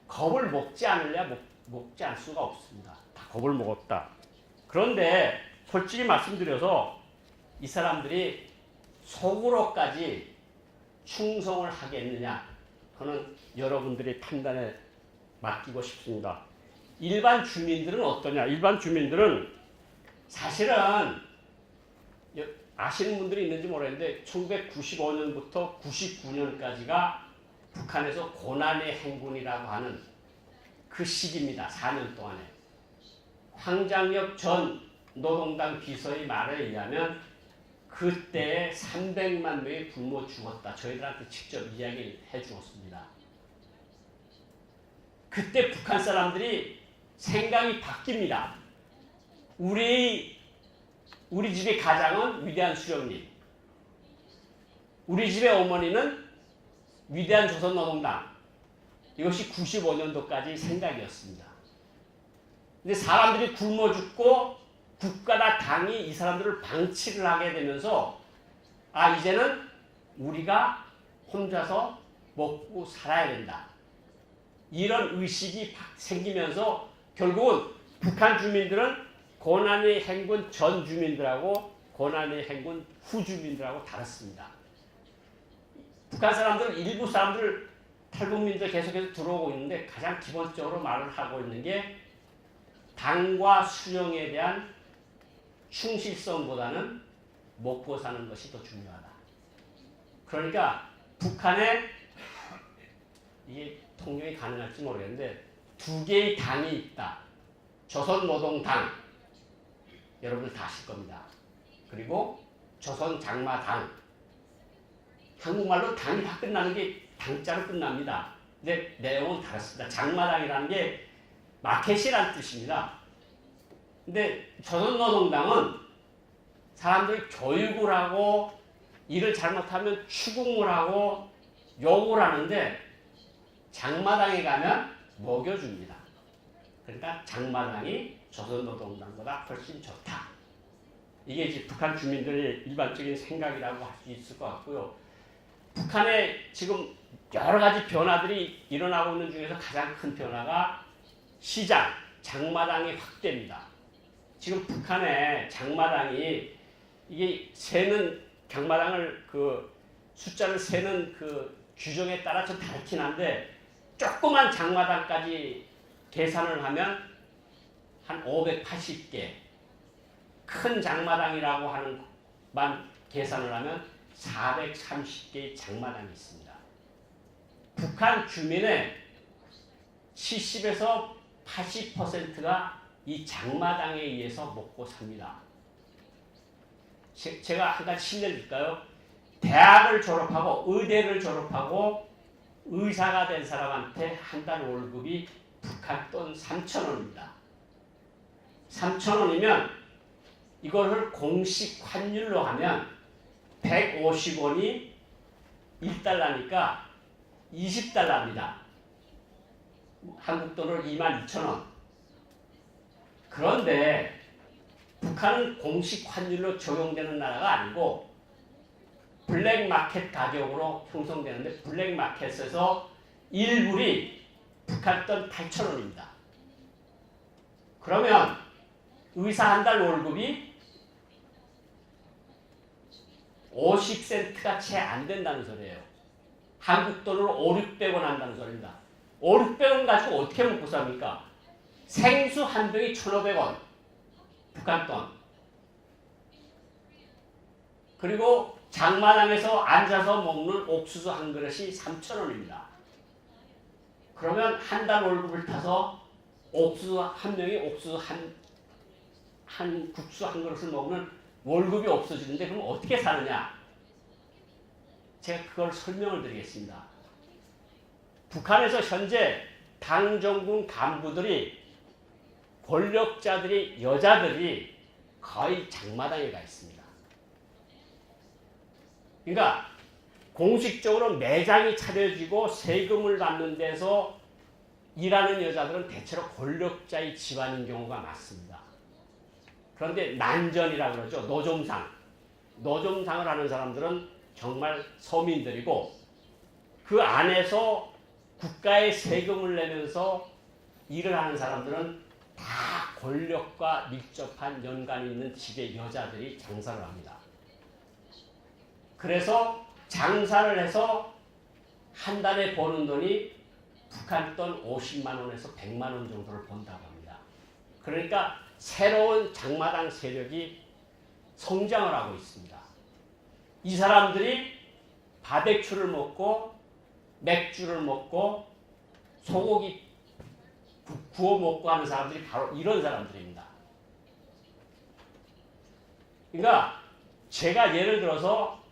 겁을 먹지 않으려 먹지 않을 수가 없습니다. 다 겁을 먹었다. 그런데 솔직히 말씀드려서 이 사람들이 속으로까지 충성을 하겠느냐 그거는 여러분들의 판단에 맡기고 싶습니다. 일반 주민들은 어떠냐? 일반 주민들은 사실은 아시는 분들이 있는지 모르겠는데 1995년부터 99년까지가 북한에서 고난의 행군이라고 하는 그 시기입니다. 4년 동안에. 황장엽 전 노동당 비서의 말에 의하면 그때에 300만 명이 굶어 죽었다. 저희들한테 직접 이야기해 주었습니다. 그때 북한 사람들이 생각이 바뀝니다. 우리 집의 가장은 위대한 수령님, 우리 집의 어머니는 위대한 조선노동당. 이것이 95년도까지 생각이었습니다. 근데 사람들이 굶어 죽고 국가나 당이 이 사람들을 방치를 하게 되면서 이제는 우리가 혼자서 먹고 살아야 된다. 이런 의식이 생기면서 결국은 북한 주민들은 고난의 행군 전 주민들하고 고난의 행군 후 주민들하고 다릅니다. 북한 사람들은 일부 사람들 탈북민들 계속해서 들어오고 있는데 가장 기본적으로 말을 하고 있는 게 당과 수령에 대한 충실성보다는 먹고 사는 것이 더 중요하다. 그러니까 북한에 이게 통용이 가능할지 모르겠는데 2개의 당이 있다. 조선노동당 여러분들 다 아실 겁니다. 그리고 조선장마당. 한국말로 당이 다 끝나는 게 당자로 끝납니다. 근데 내용은 다릅니다. 장마당이라는 게 마켓이라는 뜻입니다. 근데 조선노동당은 사람들이 교육을 하고 일을 잘못하면 추궁을 하고 욕을 하는데 장마당에 가면 먹여줍니다. 그러니까 장마당이 조선노동당보다 훨씬 좋다. 이게 이제 북한 주민들의 일반적인 생각이라고 할 수 있을 것 같고요. 북한에 지금 여러 가지 변화들이 일어나고 있는 중에서 가장 큰 변화가 시장, 장마당의 확대입니다. 지금 북한의 장마당이 이게 세는 장마당을 그 숫자를 세는 그 규정에 따라 좀 다르긴 한데 조그만 장마당까지 계산을 하면 한 580개, 큰 장마당이라고 하는 만 계산을 하면 430개의 장마당이 있습니다. 북한 주민의 70에서 80%가 이 장마당에 의해서 먹고 삽니다. 제가 한 가지 실례일까요? 대학을 졸업하고 의대를 졸업하고 의사가 된 사람한테 한 달 월급이 북한 돈 3,000원입니다. 3,000원이면 이걸 공식 환율로 하면 150원이 1달러니까 20달러입니다. 한국 돈으로 22,000원. 그런데 북한은 공식 환율로 적용되는 나라가 아니고 블랙마켓 가격으로 형성되는데 블랙마켓에서 1불이 북한 돈 8,000원입니다. 그러면 의사 한 달 월급이 50센트가 채 안 된다는 소리예요. 한국 돈으로 500~600원 한다는 소리입니다. 500~600원 가지고 어떻게 먹고 삽니까? 생수 한 병이 1,500원. 북한 돈. 그리고 장마당에서 앉아서 먹는 옥수수 한 그릇이 3,000원입니다. 그러면 한 달 월급을 타서 옥수수 한 명이 옥수수 한 국수 한 그릇을 먹으면 월급이 없어지는데 그럼 어떻게 사느냐? 제가 그걸 설명을 드리겠습니다. 북한에서 현재 당정군 간부들이 권력자들이 여자들이 거의 장마당에 가 있습니다. 그러니까 공식적으로 매장이 차려지고 세금을 받는 데서 일하는 여자들은 대체로 권력자의 집안인 경우가 많습니다. 그런데 난전이라고 그러죠. 노점상을 하는 사람들은 정말 서민들이고 그 안에서 국가에 세금을 내면서 일을 하는 사람들은 다 권력과 밀접한 연관이 있는 집의 여자들이 장사를 합니다. 그래서 장사를 해서 한 달에 버는 돈이 북한 돈 50만 원에서 100만 원 정도를 번다고 합니다. 그러니까 새로운 장마당 세력이 성장을 하고 있습니다. 이 사람들이 바베큐를 먹고 맥주를 먹고 소고기 구워 먹고 하는 사람들이 바로 이런 사람들입니다. 그러니까 제가 예를 들어서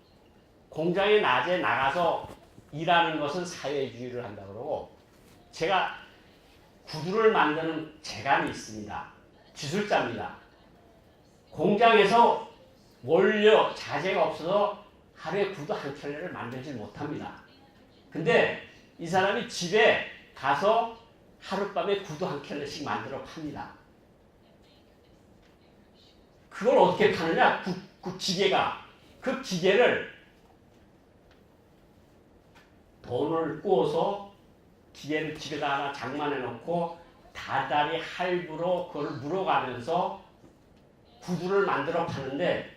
공장에 낮에 나가서 일하는 것은 사회주의를 한다고 그러고 제가 구두를 만드는 재간이 있습니다. 기술자입니다. 공장에서 원료, 자재가 없어서 하루에 구두 한 켤레를 만들지 못합니다. 근데 이 사람이 집에 가서 하룻밤에 구두 한 켤레씩 만들어 팝니다. 그걸 어떻게 파느냐? 그 기계가. 그 기계를 돈을 구워서 기계를 집에다 하나 장만해 놓고 다달이 할부로 그걸 물어가면서 구두를 만들어 파는데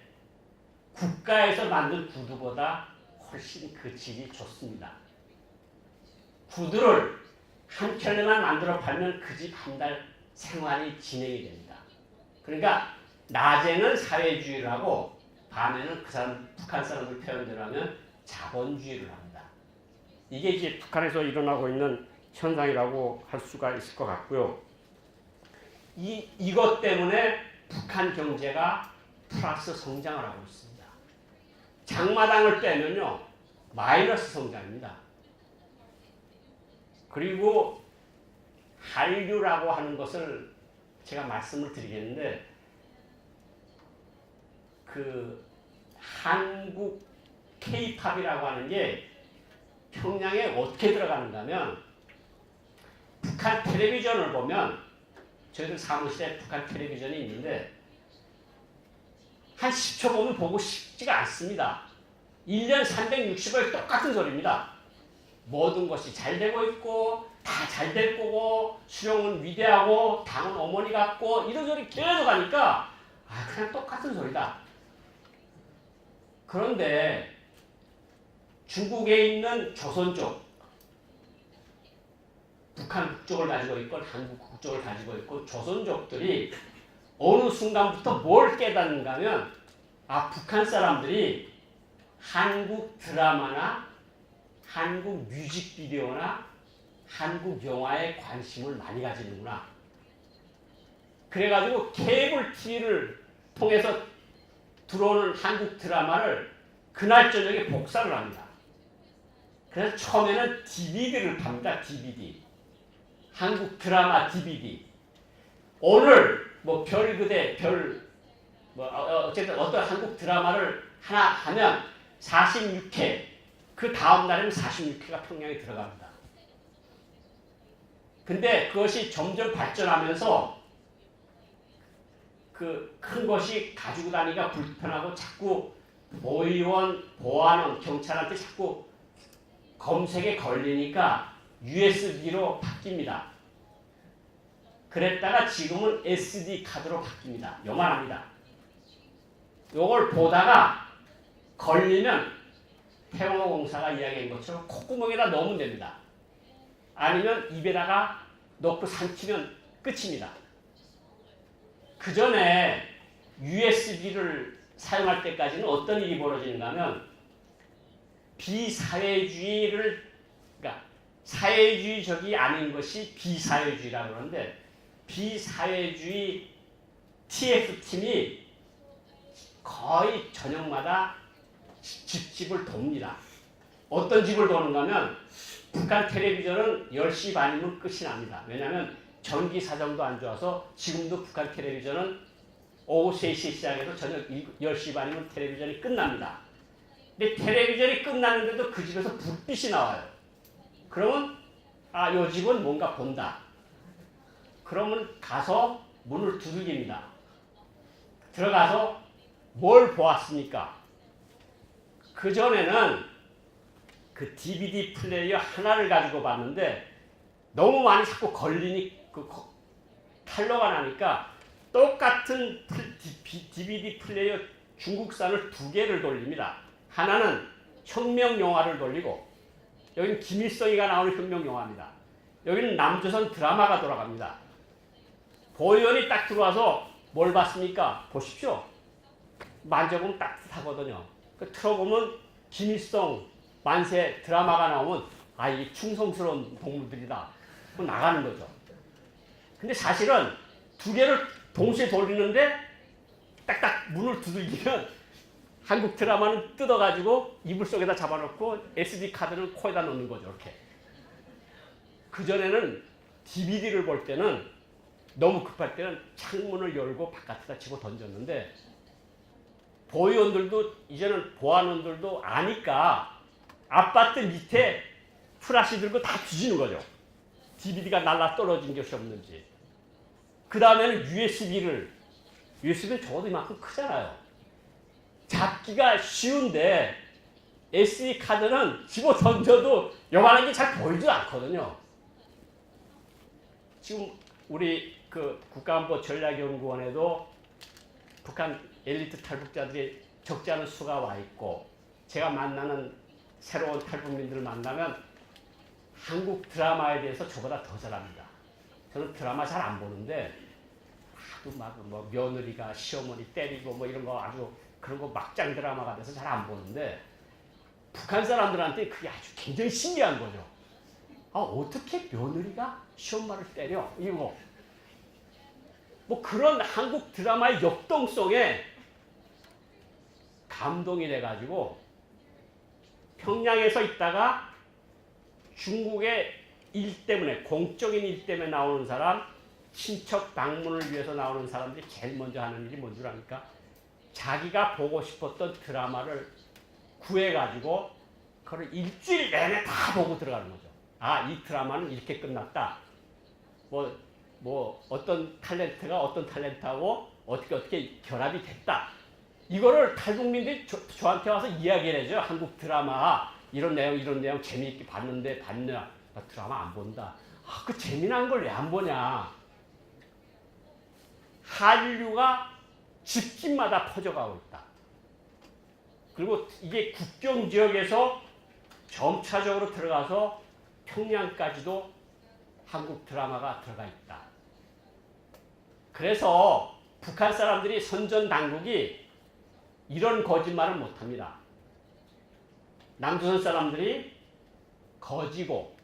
국가에서 만든 구두보다 훨씬 그 질이 좋습니다. 구두를 한 켤레만 만들어 팔면 그 집 한 달 생활이 진행이 됩니다. 그러니까 낮에는 사회주의를 하고 밤에는 그 사람 북한 사람들 표현대로 하면 자본주의를 합니다. 이게 이제 북한에서 일어나고 있는 현상이라고 할 수가 있을 것 같고요. 이것 때문에 북한 경제가 플러스 성장을 하고 있습니다. 장마당을 빼면요 마이너스 성장입니다. 그리고 한류라고 하는 것을 제가 말씀을 드리겠는데 그 한국 K-팝이라고 하는 게 평양에 어떻게 들어가는가 하면 북한 텔레비전을 보면 저희들 사무실에 북한 텔레비전이 있는데 한 10초 보면 보고 싶지가 않습니다. 1년 360일 똑같은 소리입니다. 모든 것이 잘 되고 있고 다 잘 될 거고 수령은 위대하고 당은 어머니 같고 이런저런 계속 하니까 그냥 똑같은 소리다. 그런데 중국에 있는 조선족, 북한 국적을 가지고 있건 한국 국적을 가지고 있고 조선족들이 어느 순간부터 뭘 깨닫는가 하면 북한 사람들이 한국 드라마나 한국 뮤직비디오나 한국 영화에 관심을 많이 가지는구나. 그래가지고 케이블 TV를 통해서 들어오는 한국 드라마를 그날 저녁에 복사를 합니다. 그래서 처음에는 DVD를 팝니다. DVD. 한국 드라마 DVD. 오늘 뭐 별그대 어쨌든 어떤 한국 드라마를 하나 하면 46회, 그 다음 날에는 46회가 평양에 들어갑니다. 근데 그것이 점점 발전하면서 그 큰 것이 가지고 다니기가 불편하고 자꾸 보의원, 보안원, 경찰한테 자꾸 검색에 걸리니까 USB로 바뀝니다. 그랬다가 지금은 SD 카드로 바뀝니다. 요만합니다. 요걸 보다가 걸리면 태영호공사가 이야기한 것처럼 콧구멍에다 넣으면 됩니다. 아니면 입에다가 넣고 삼키면 끝입니다. 그 전에 USB를 사용할 때까지는 어떤 일이 벌어지는가 하면 비사회주의를, 그러니까 사회주의적이 아닌 것이 비사회주의라고 그러는데 비사회주의 TF팀이 거의 저녁마다 집집을 돕니다. 어떤 집을 도는가 하면 북한 텔레비전은 10시 반이면 끝이 납니다. 왜냐하면 전기 사정도 안 좋아서 지금도 북한 텔레비전은 오후 3시에 시작해서 저녁 10시 반이면 텔레비전이 끝납니다. 근데 텔레비전이 끝나는데도 그 집에서 불빛이 나와요. 그러면 요 집은 뭔가 본다. 그러면 가서 문을 두들깁니다. 들어가서 뭘 보았습니까? 그전에는 그 DVD 플레이어 하나를 가지고 봤는데 너무 많이 자꾸 걸리니 탈로가 나니까 똑같은 DVD 플레이어 중국산을 2개를 돌립니다. 하나는 혁명 영화를 돌리고 여기는 김일성이가 나오는 혁명 영화입니다. 여기는 남조선 드라마가 돌아갑니다. 보의원이 딱 들어와서 뭘 봤습니까? 보십시오. 만져보면 따뜻하거든요. 틀어보면 김일성 만세 드라마가 나오면 이게 충성스러운 동물들이다. 그럼 나가는 거죠. 근데 사실은 2개를 동시에 돌리는데 딱딱 문을 두들기면 한국 드라마는 뜯어가지고 이불 속에다 잡아놓고 SD 카드는 코에다 넣는 거죠. 이렇게. 그전에는 DVD를 볼 때는 너무 급할 때는 창문을 열고 바깥에다 집어 던졌는데 보위원들도 이제는 보안원들도 아니까 아파트 밑에 프라시 들고 다 뒤지는 거죠. DVD가 날라 떨어진 것이 없는지. 그 다음에는 USB는 적어도 이만큼 크잖아요. 잡기가 쉬운데 SD 카드는 집어 던져도 요만한 게 잘 보이지도 않거든요. 지금 우리 그 국가안보전략연구원에도 북한 엘리트 탈북자들이 적지 않은 수가 와 있고 제가 만나는 새로운 탈북민들을 만나면 한국 드라마에 대해서 저보다 더 잘합니다. 저는 드라마 잘 안 보는데 하도 막 뭐 며느리가 시어머니 때리고 뭐 이런 거 아주 그런 거 막장 드라마가 돼서 잘 안 보는데 북한 사람들한테 그게 아주 굉장히 신기한 거죠. 어떻게 며느리가 시엄마를 때려? 이거 뭐 그런 한국 드라마의 역동성에 감동이 돼가지고 평양에서 있다가 중국의 일 때문에 공적인 일 때문에 나오는 사람, 친척 방문을 위해서 나오는 사람들이 제일 먼저 하는 일이 뭔 줄 압니까? 자기가 보고 싶었던 드라마를 구해가지고 그걸 일주일 내내 다 보고 들어가는 거죠. 이 드라마는 이렇게 끝났다. 뭐 어떤 탤런트가 어떤 탤런트하고 어떻게 결합이 됐다. 이거를 탈북민들이 저한테 와서 이야기를 해줘요. 한국 드라마 이런 내용 재미있게 봤냐? 나 드라마 안 본다. 아, 그 재미난 걸 왜 안 보냐? 한류가 집집마다 퍼져가고 있다. 그리고 이게 국경 지역에서 점차적으로 들어가서 평양까지도 한국 드라마가 들어가 있다. 그래서 북한 사람들이 선전 당국이 이런 거짓말을 못합니다. 남조선 사람들이 거지고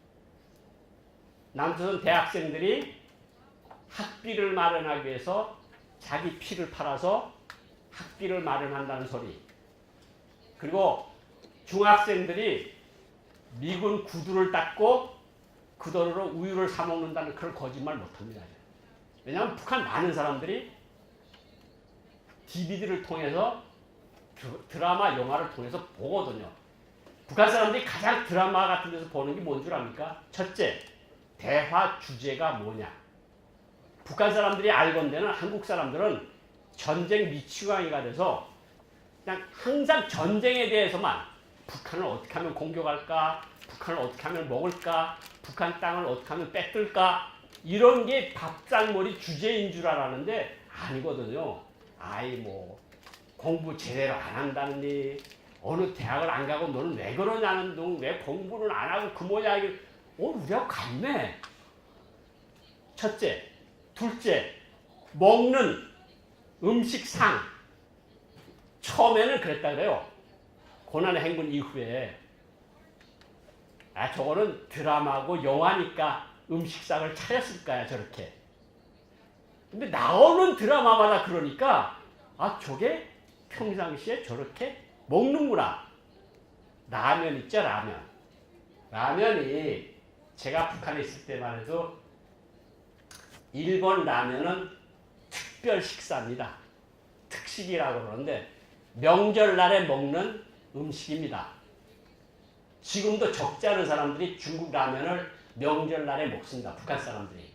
남조선 대학생들이 학비를 마련하기 위해서 자기 피를 팔아서 학비를 마련한다는 소리, 그리고 중학생들이 미군 구두를 닦고 그 돈으로 우유를 사 먹는다는 그런 거짓말 못합니다. 왜냐하면 북한 많은 사람들이 DVD를 통해서 드라마, 영화를 통해서 보거든요. 북한 사람들이 가장 드라마 같은 데서 보는 게 뭔 줄 압니까? 첫째, 대화 주제가 뭐냐. 북한 사람들이 알건대는 한국 사람들은 전쟁 미치광이가 돼서 그냥 항상 전쟁에 대해서만, 북한을 어떻게 하면 공격할까, 북한을 어떻게 하면 먹을까, 북한 땅을 어떻게 하면 뺏을까, 이런 게 밥상머리 주제인 줄 알았는데 아니거든요. 아이 뭐 공부 제대로 안 한다느니, 어느 대학을 안 가고 너는 왜 그러냐는 둥, 왜 공부는 안 하고 그 모양, 우리하고 같네. 첫째. 둘째, 먹는 음식상. 처음에는 그랬다 그래요. 고난의 행군 이후에. 아, 저거는 드라마고 영화니까 음식상을 차렸을 거야, 저렇게. 근데 나오는 드라마마다 그러니까, 아, 저게 평상시에 저렇게 먹는구나. 라면 있죠, 라면. 라면이 제가 북한에 있을 때만 해도 일본 라면은 특별 식사입니다. 특식이라고 그러는데 명절날에 먹는 음식입니다. 지금도 적지 않은 사람들이 중국 라면을 명절날에 먹습니다. 북한 사람들이.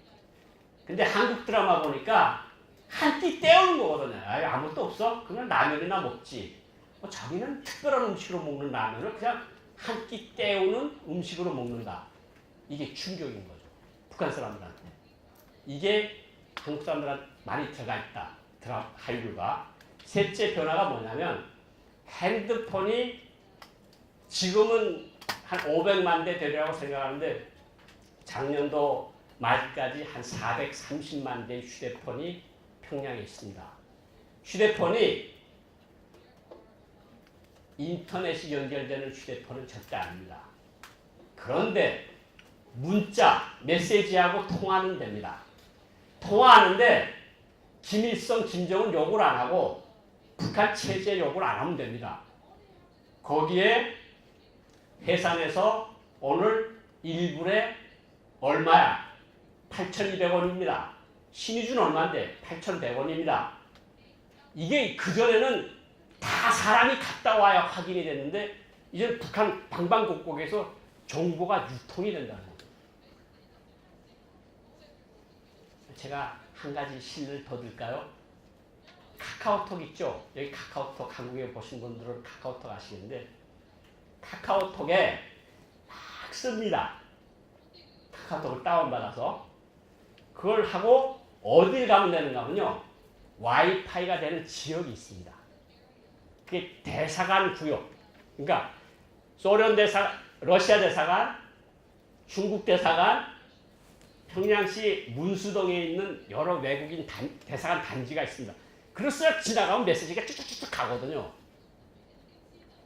근데 한국 드라마 보니까 한 끼 때우는 거거든요. 아무것도 없어? 그냥 라면이나 먹지. 자기는 특별한 음식으로 먹는 라면을 그냥 한 끼 때우는 음식으로 먹는다. 이게 충격인 거죠. 북한 사람들한테. 이게 한국 사람들한테 많이 들어가 있다. 한류가. 셋째 변화가 뭐냐면 핸드폰이 지금은 한 500만 대 되리라고 생각하는데 작년도 말까지 한 430만 대의 휴대폰이 평양에 있습니다. 휴대폰이 인터넷이 연결되는 휴대폰은 절대 아닙니다. 그런데 문자, 메시지하고 통화는 됩니다. 통화하는데 김일성, 김정은 욕을 안 하고 북한 체제 욕을 안 하면 됩니다. 거기에 해산에서 오늘 1불에 얼마야? 8,200원입니다. 신의준 얼마인데? 8,100원입니다. 이게 그전에는 다 사람이 갔다 와야 확인이 됐는데 이제 북한 방방곡곡에서 정보가 유통이 된다는 거예요. 제가 한 가지 신을 더 들까요? 카카오톡 있죠? 여기 카카오톡 한국에 보신 분들은 카카오톡 아시는데 카카오톡에 막 씁니다. 카카오톡을 다운받아서 그걸 하고 어딜 가면 되는가 하면요. 와이파이가 되는 지역이 있습니다. 그게 대사관 구역. 그러니까 소련 대사관, 러시아 대사관, 중국 대사관, 평양시 문수동에 있는 여러 외국인 대사관 단지가 있습니다. 그래서 지나가면 메시지가 쭉쭉쭉 가거든요.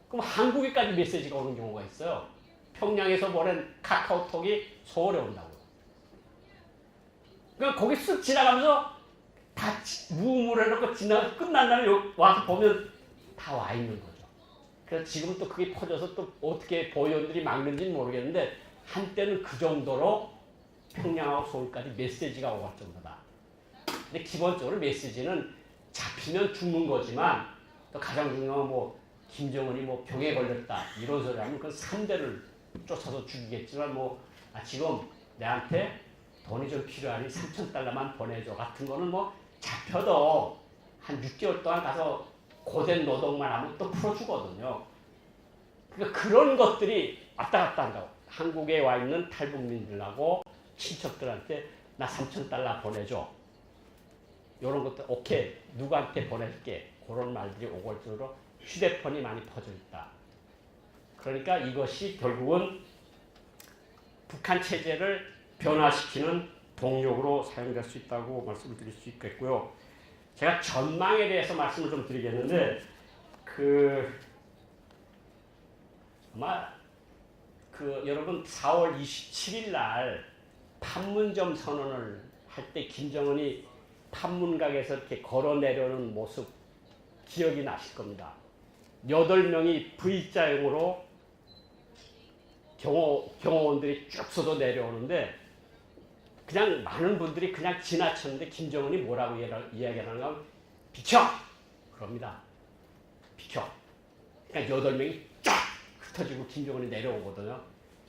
그럼 한국에까지 메시지가 오는 경우가 있어요. 평양에서 보낸 카카오톡이 서울에 온다고. 그러니까 거기 쓱 지나가면서 다 무음으로 해놓고 끝난 다음에 와서 보면 다 와 있는 거죠. 그래서 지금 또 그게 퍼져서 또 어떻게 보위원들이 막는지는 모르겠는데 한때는 그 정도로 평양하고 서울까지 메시지가 오갈 정도다. 근데 기본적으로 메시지는 잡히면 죽는 거지만 또 가장 중요한 건 뭐 김정은이 뭐 병에 걸렸다 이런 소리 하면 그 3대를 쫓아서 죽이겠지만 뭐 지금 내한테 돈이 좀 필요하니 3,000달러만 보내줘 같은 거는 뭐 잡혀도 한 6개월 동안 가서 고된 노동만 하면 또 풀어주거든요. 그러니까 그런 것들이 왔다 갔다 한다고. 한국에 와 있는 탈북민들하고 친척들한테 나 3,000달러 보내줘. 이런 것들 오케이 누구한테 보낼게. 그런 말들이 오고 있으므로 휴대폰이 많이 퍼져 있다. 그러니까 이것이 결국은 북한 체제를 변화시키는 동력으로 사용될 수 있다고 말씀을 드릴 수 있겠고요. 제가 전망에 대해서 말씀을 좀 드리겠는데 아마 여러분 4월 27일 날 판문점 선언을 할 때 김정은이 판문각에서 이렇게 걸어 내려오는 모습 기억이 나실 겁니다. 8명이 V자형으로 경호원들이 쭉 쏟아 내려오는데 그냥 많은 분들이 그냥 지나쳤는데 김정은이 뭐라고 이야기하는가 하면 비켜! 그럽니다. 비켜. 그러니까 8명이 쫙 흩어지고 김정은이 내려오거든요.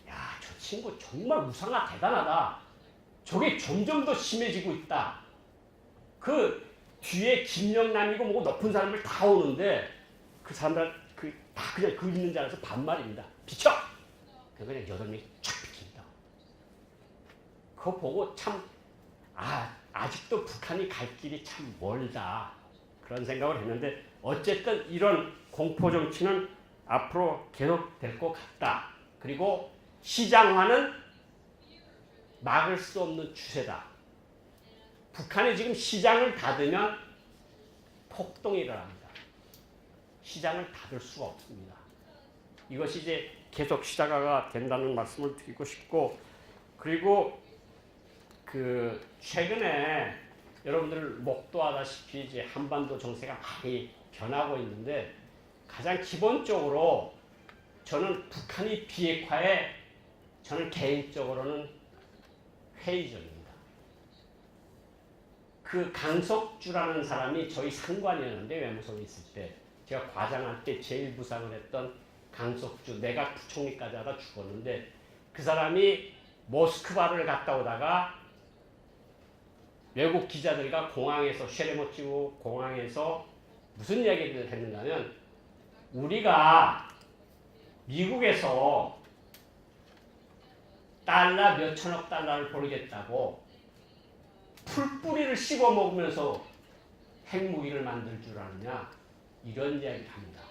야, 저 친구 정말 우상하 대단하다. 저게 점점 더 심해지고 있다. 그 뒤에 김영남이고 뭐고 높은 사람을 다 오는데 그 사람들 다 그냥 그 있는 자리에서 반말입니다. 비켜! 그냥 8명이 쫙 비킵니다. 그거 보고 참 아직도 북한이 갈 길이 참 멀다. 그런 생각을 했는데 어쨌든 이런 공포 정치는 앞으로 계속될 것 같다. 그리고 시장화는 막을 수 없는 추세다. 북한이 지금 시장을 닫으면 폭동이 일어납니다. 시장을 닫을 수가 없습니다. 이것이 이제 계속 시장화가 된다는 말씀을 드리고 싶고, 그리고 최근에 여러분들 목도하다시피 이제 한반도 정세가 많이 변하고 있는데 가장 기본적으로 저는 북한이 비핵화에 저는 개인적으로는 회의적입니다. 강석주라는 사람이 저희 상관이었는데 외무성에 있을 때 제가 과장할 때 제일 부상을 했던 강석주 내각 부총리까지 하다 죽었는데 그 사람이 모스크바를 갔다 오다가 외국 기자들과 공항에서 쉐레모치고 공항에서 무슨 이야기를 했는가 하면 우리가 미국에서 달러 몇천억 달러를 벌겠다고 풀뿌리를 씹어 먹으면서 핵무기를 만들 줄 아느냐 이런 이야기를 합니다.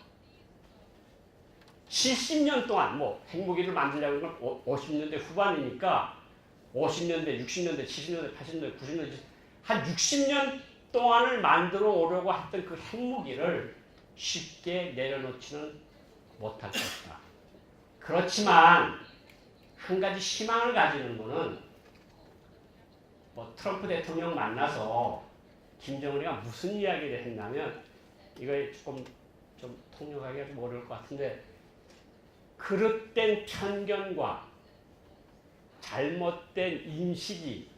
70년 동안 핵무기를 만들려고 하는 건 50년대 후반이니까 50년대, 60년대, 70년대, 80년대, 90년대 한 60년 동안을 만들어 오려고 했던 그 핵무기를 쉽게 내려놓지는 못할 것이다. 그렇지만 한 가지 희망을 가지는 분은 트럼프 대통령 만나서 김정은이가 무슨 이야기를 했냐면 이거 조금 좀 통역하기가 좀 어려울 것 같은데 그릇된 편견과 잘못된 인식이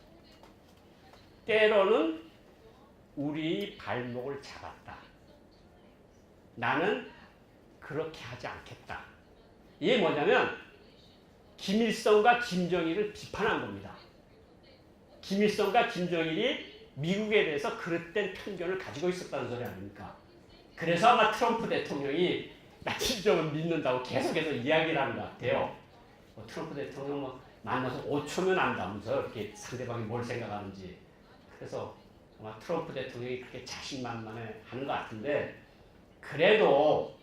때로는 우리 발목을 잡았다. 나는 그렇게 하지 않겠다. 이게 뭐냐면 김일성과 김정일을 비판한 겁니다. 김일성과 김정일이 미국에 대해서 그릇된 편견을 가지고 있었다는 소리 아닙니까? 그래서 아마 트럼프 대통령이 나 김정은 믿는다고 계속해서 이야기를 하는 것 같아요. 트럼프 대통령 만나서 5초면 안다면서 이렇게 상대방이 뭘 생각하는지. 그래서 아마 트럼프 대통령이 그렇게 자신만만해 하는 것 같은데 그래도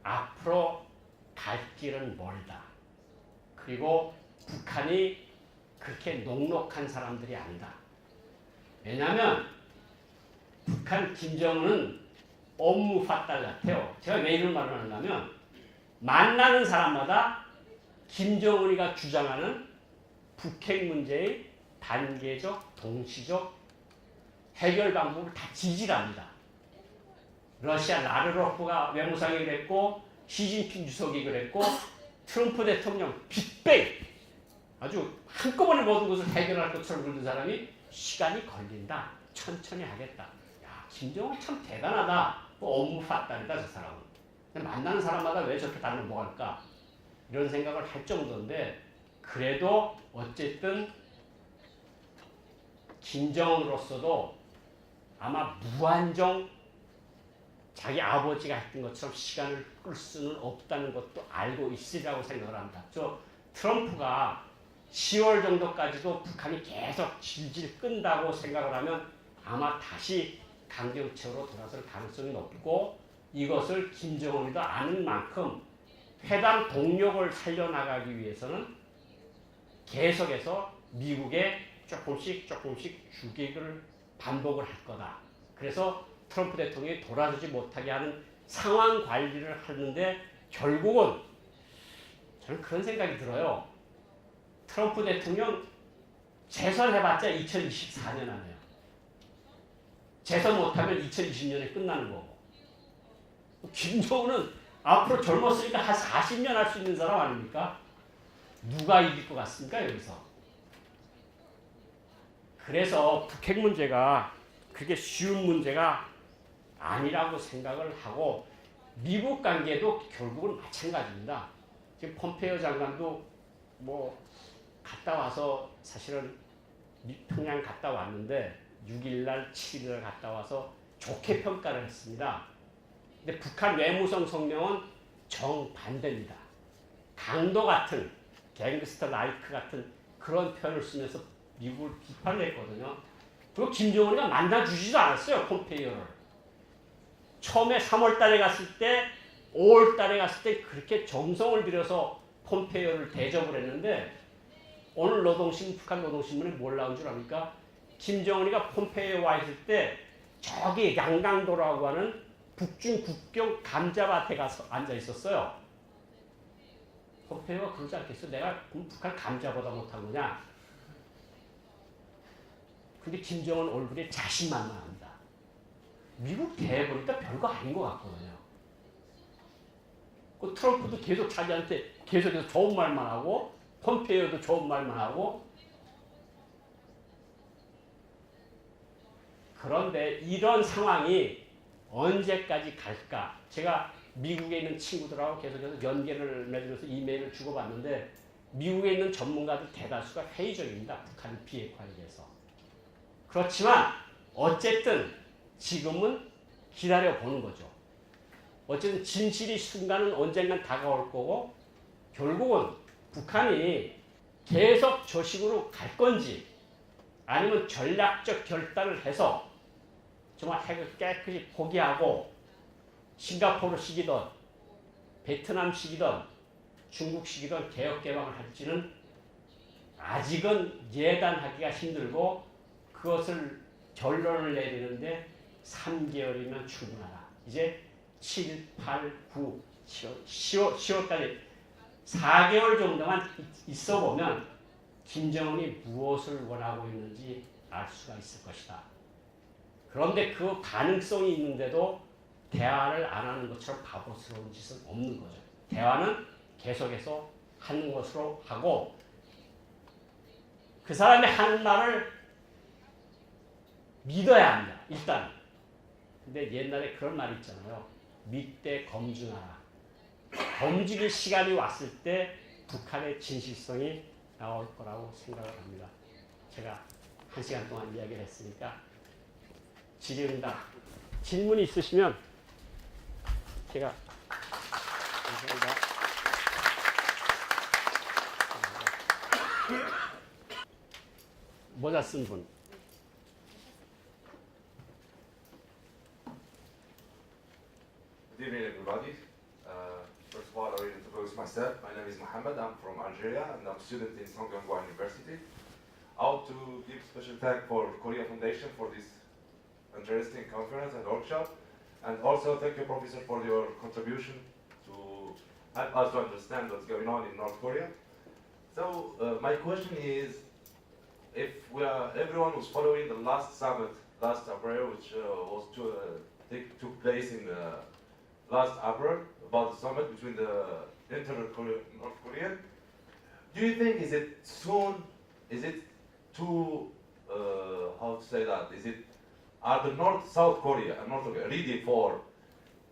앞으로 갈 길은 멀다. 그리고 북한이 그렇게 녹록한 사람들이 아니다. 왜냐하면 북한 김정은은 업무 파딸 같아요. 제가 왜 이런 말을 하냐면 만나는 사람마다 김정은이가 주장하는 북핵 문제의 단계적, 동시적 해결 방법을 다 지지합니다. 러시아 라르로프가 외무상이 그랬고 시진핑 주석이 그랬고 트럼프 대통령 빅뱅 아주 한꺼번에 모든 것을 해결할 것처럼 굴던 사람이 시간이 걸린다. 천천히 하겠다. 야, 김정은 참 대단하다. 업무 파딸이다 저 사람은. 만나는 사람마다 왜 저렇게 다른 뭐 할까? 이런 생각을 할 정도인데 그래도 어쨌든 김정은으로서도 아마 무한정 자기 아버지가 했던 것처럼 시간을 끌 수는 없다는 것도 알고 있으리라고 생각을 합니다. 저 트럼프가 10월 정도까지도 북한이 계속 질질 끈다고 생각을 하면 아마 다시 강경책으로 돌아설 가능성이 높고 이것을 김정은이도 아는 만큼 회담 동력을 살려나가기 위해서는 계속해서 미국에 조금씩 주기를 반복을 할 거다. 그래서 트럼프 대통령이 돌아서지 못하게 하는 상황 관리를 하는데 결국은 저는 그런 생각이 들어요. 트럼프 대통령 재선해봤자 2024년 안에요. 재선 못하면 2020년에 끝나는 거고. 김정은은 앞으로 젊었으니까 한 40년 할 수 있는 사람 아닙니까? 누가 이길 것 같습니까 여기서? 그래서 북핵 문제가 그렇게 쉬운 문제가 아니라고 생각을 하고 미국 관계도 결국은 마찬가지입니다. 지금 폼페이오 장관도 뭐 갔다 와서 사실은 평양 갔다 왔는데 6일날 7일날 갔다 와서 좋게 평가를 했습니다. 근데 북한 외무성 성명은 정반대입니다. 강도 같은 갱스터 라이크 같은 그런 표현을 쓰면서 미국을 비판을 했거든요. 그리고 김정은이가 만나주지도 않았어요. 폼페이오를. 처음에 3월 달에 갔을 때 5월 달에 갔을 때 그렇게 정성을 들여서 폼페이오를 대접을 했는데 오늘 북한 노동신문에 뭘 나온 줄 압니까? 김정은이가 폼페이오에 와 있을 때 저기 양강도라고 하는 북중 국경 감자밭에 가서 앉아 있었어요. 폼페이오가 그러지 않겠어? 내가 북한 감자보다 못한 거냐? 근데 김정은 얼굴에 자신만만합니다. 미국 대해보니까 별거 아닌 것 같거든요. 그 트럼프도 계속 자기한테 계속해서 좋은 말만 하고 폼페이오도 좋은 말만 하고 그런데 이런 상황이 언제까지 갈까? 제가 미국에 있는 친구들하고 계속해서 연계를 맺으면서 이메일을 주고받는데 미국에 있는 전문가들 대다수가 회의적입니다. 북한 비핵화에 대해서. 그렇지만 어쨌든 지금은 기다려보는 거죠. 어쨌든 진실의 순간은 언젠간 다가올 거고 결국은 북한이 계속 저 식으로 갈 건지 아니면 전략적 결단을 해서 정말 핵을 깨끗이 포기하고 싱가포르식이든 베트남식이든 중국식이든 개혁개방을 할지는 아직은 예단하기가 힘들고 그것을 결론을 내리는데 3개월이면 충분하다. 이제 7, 8, 9, 10월까지 4개월 정도만 있어 보면 김정은이 무엇을 원하고 있는지 알 수가 있을 것이다. 그런데 그 가능성이 있는데도 대화를 안 하는 것처럼 바보스러운 짓은 없는 거죠. 대화는 계속해서 하는 것으로 하고 그 사람이 하는 말을 믿어야 합니다. 일단. 근데 옛날에 그런 말이 있잖아요. 믿되 검증하라. 검증의 시간이 왔을 때 북한의 진실성이 나올 거라고 생각을 합니다. 제가 1시간 동안 이야기를 했으니까 질의응답 질문이 있으시면 제가 감사합니다. 모자 쓴 분. Good evening, everybody. First of all, I will introduce myself. My name is Mohammed. I'm from Algeria, and I'm a student in Songhua University. I want to give special thanks for Korea Foundation for this interesting conference and workshop, and also thank you, Professor, for your contribution to help us to understand what's going on in North Korea. So my question is, if everyone was following the last summit last April, which took place in last April, about the summit between the North Korean. Do you think is it too how to say that? Are the South Korea and North Korea ready for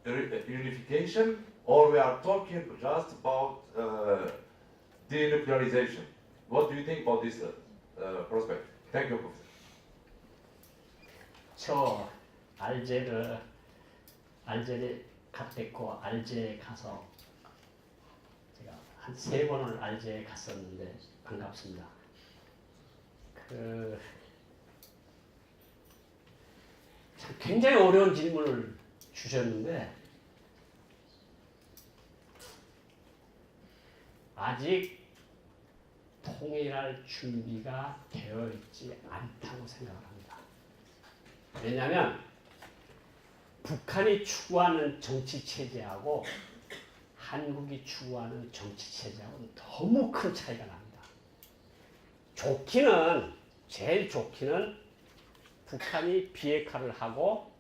unification, or we are talking just about denuclearization? What do you think about this prospect? Thank you, Professor. 저 알제르 알제리 갔댔고 알제에 가서 제가 한 3번을 알제에 갔었는데 반갑습니다. 참 굉장히 어려운 질문을 주셨는데 아직 통일할 준비가 되어 있지 않다고 생각을 합니다. 왜냐하면 북한이 추구하는 정치 체제하고 한국이 추구하는 정치 체제하고는 너무 큰 차이가 납니다. 제일 좋기는 북한이 비핵화를 하고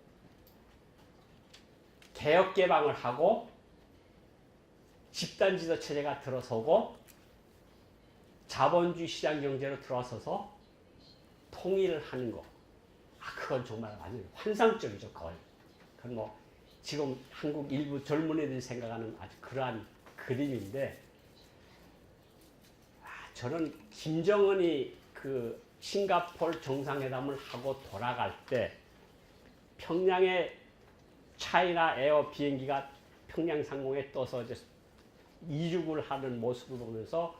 개혁 개방을 하고 집단 지도 체제가 들어서고 자본주의 시장 경제로 들어서서 통일을 하는 거. 그건 정말 완전 환상적이죠, 거의. 그건 뭐 지금 한국 일부 젊은이들이 생각하는 아주 그러한 그림인데, 저는 김정은이 그 싱가포르 정상회담을 하고 돌아갈 때 평양에 차이나 에어 비행기가 평양 상공에 떠서 이제 이륙을 하는 모습을 보면서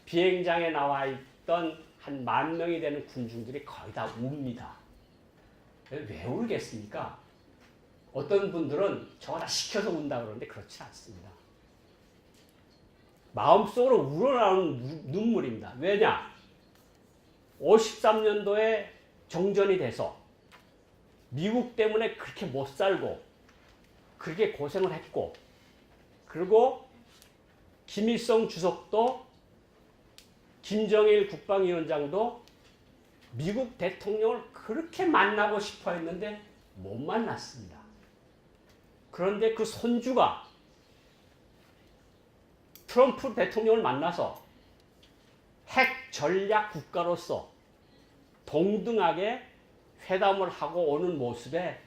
비행장에 나와 있던 한 10,000명이 되는 군중들이 거의 다 웁니다. 왜 울겠습니까? 어떤 분들은 저거 다 시켜서 운다 그러는데 그렇지 않습니다. 마음속으로 우러나오는 눈물입니다. 왜냐? 53년도에 정전이 돼서 미국 때문에 그렇게 못 살고 그렇게 고생을 했고, 그리고 김일성 주석도 김정일 국방위원장도 미국 대통령을 그렇게 만나고 싶어 했는데 못 만났습니다. 그런데 그 손주가 트럼프 대통령을 만나서 핵 전략 국가로서 동등하게 회담을 하고 오는 모습에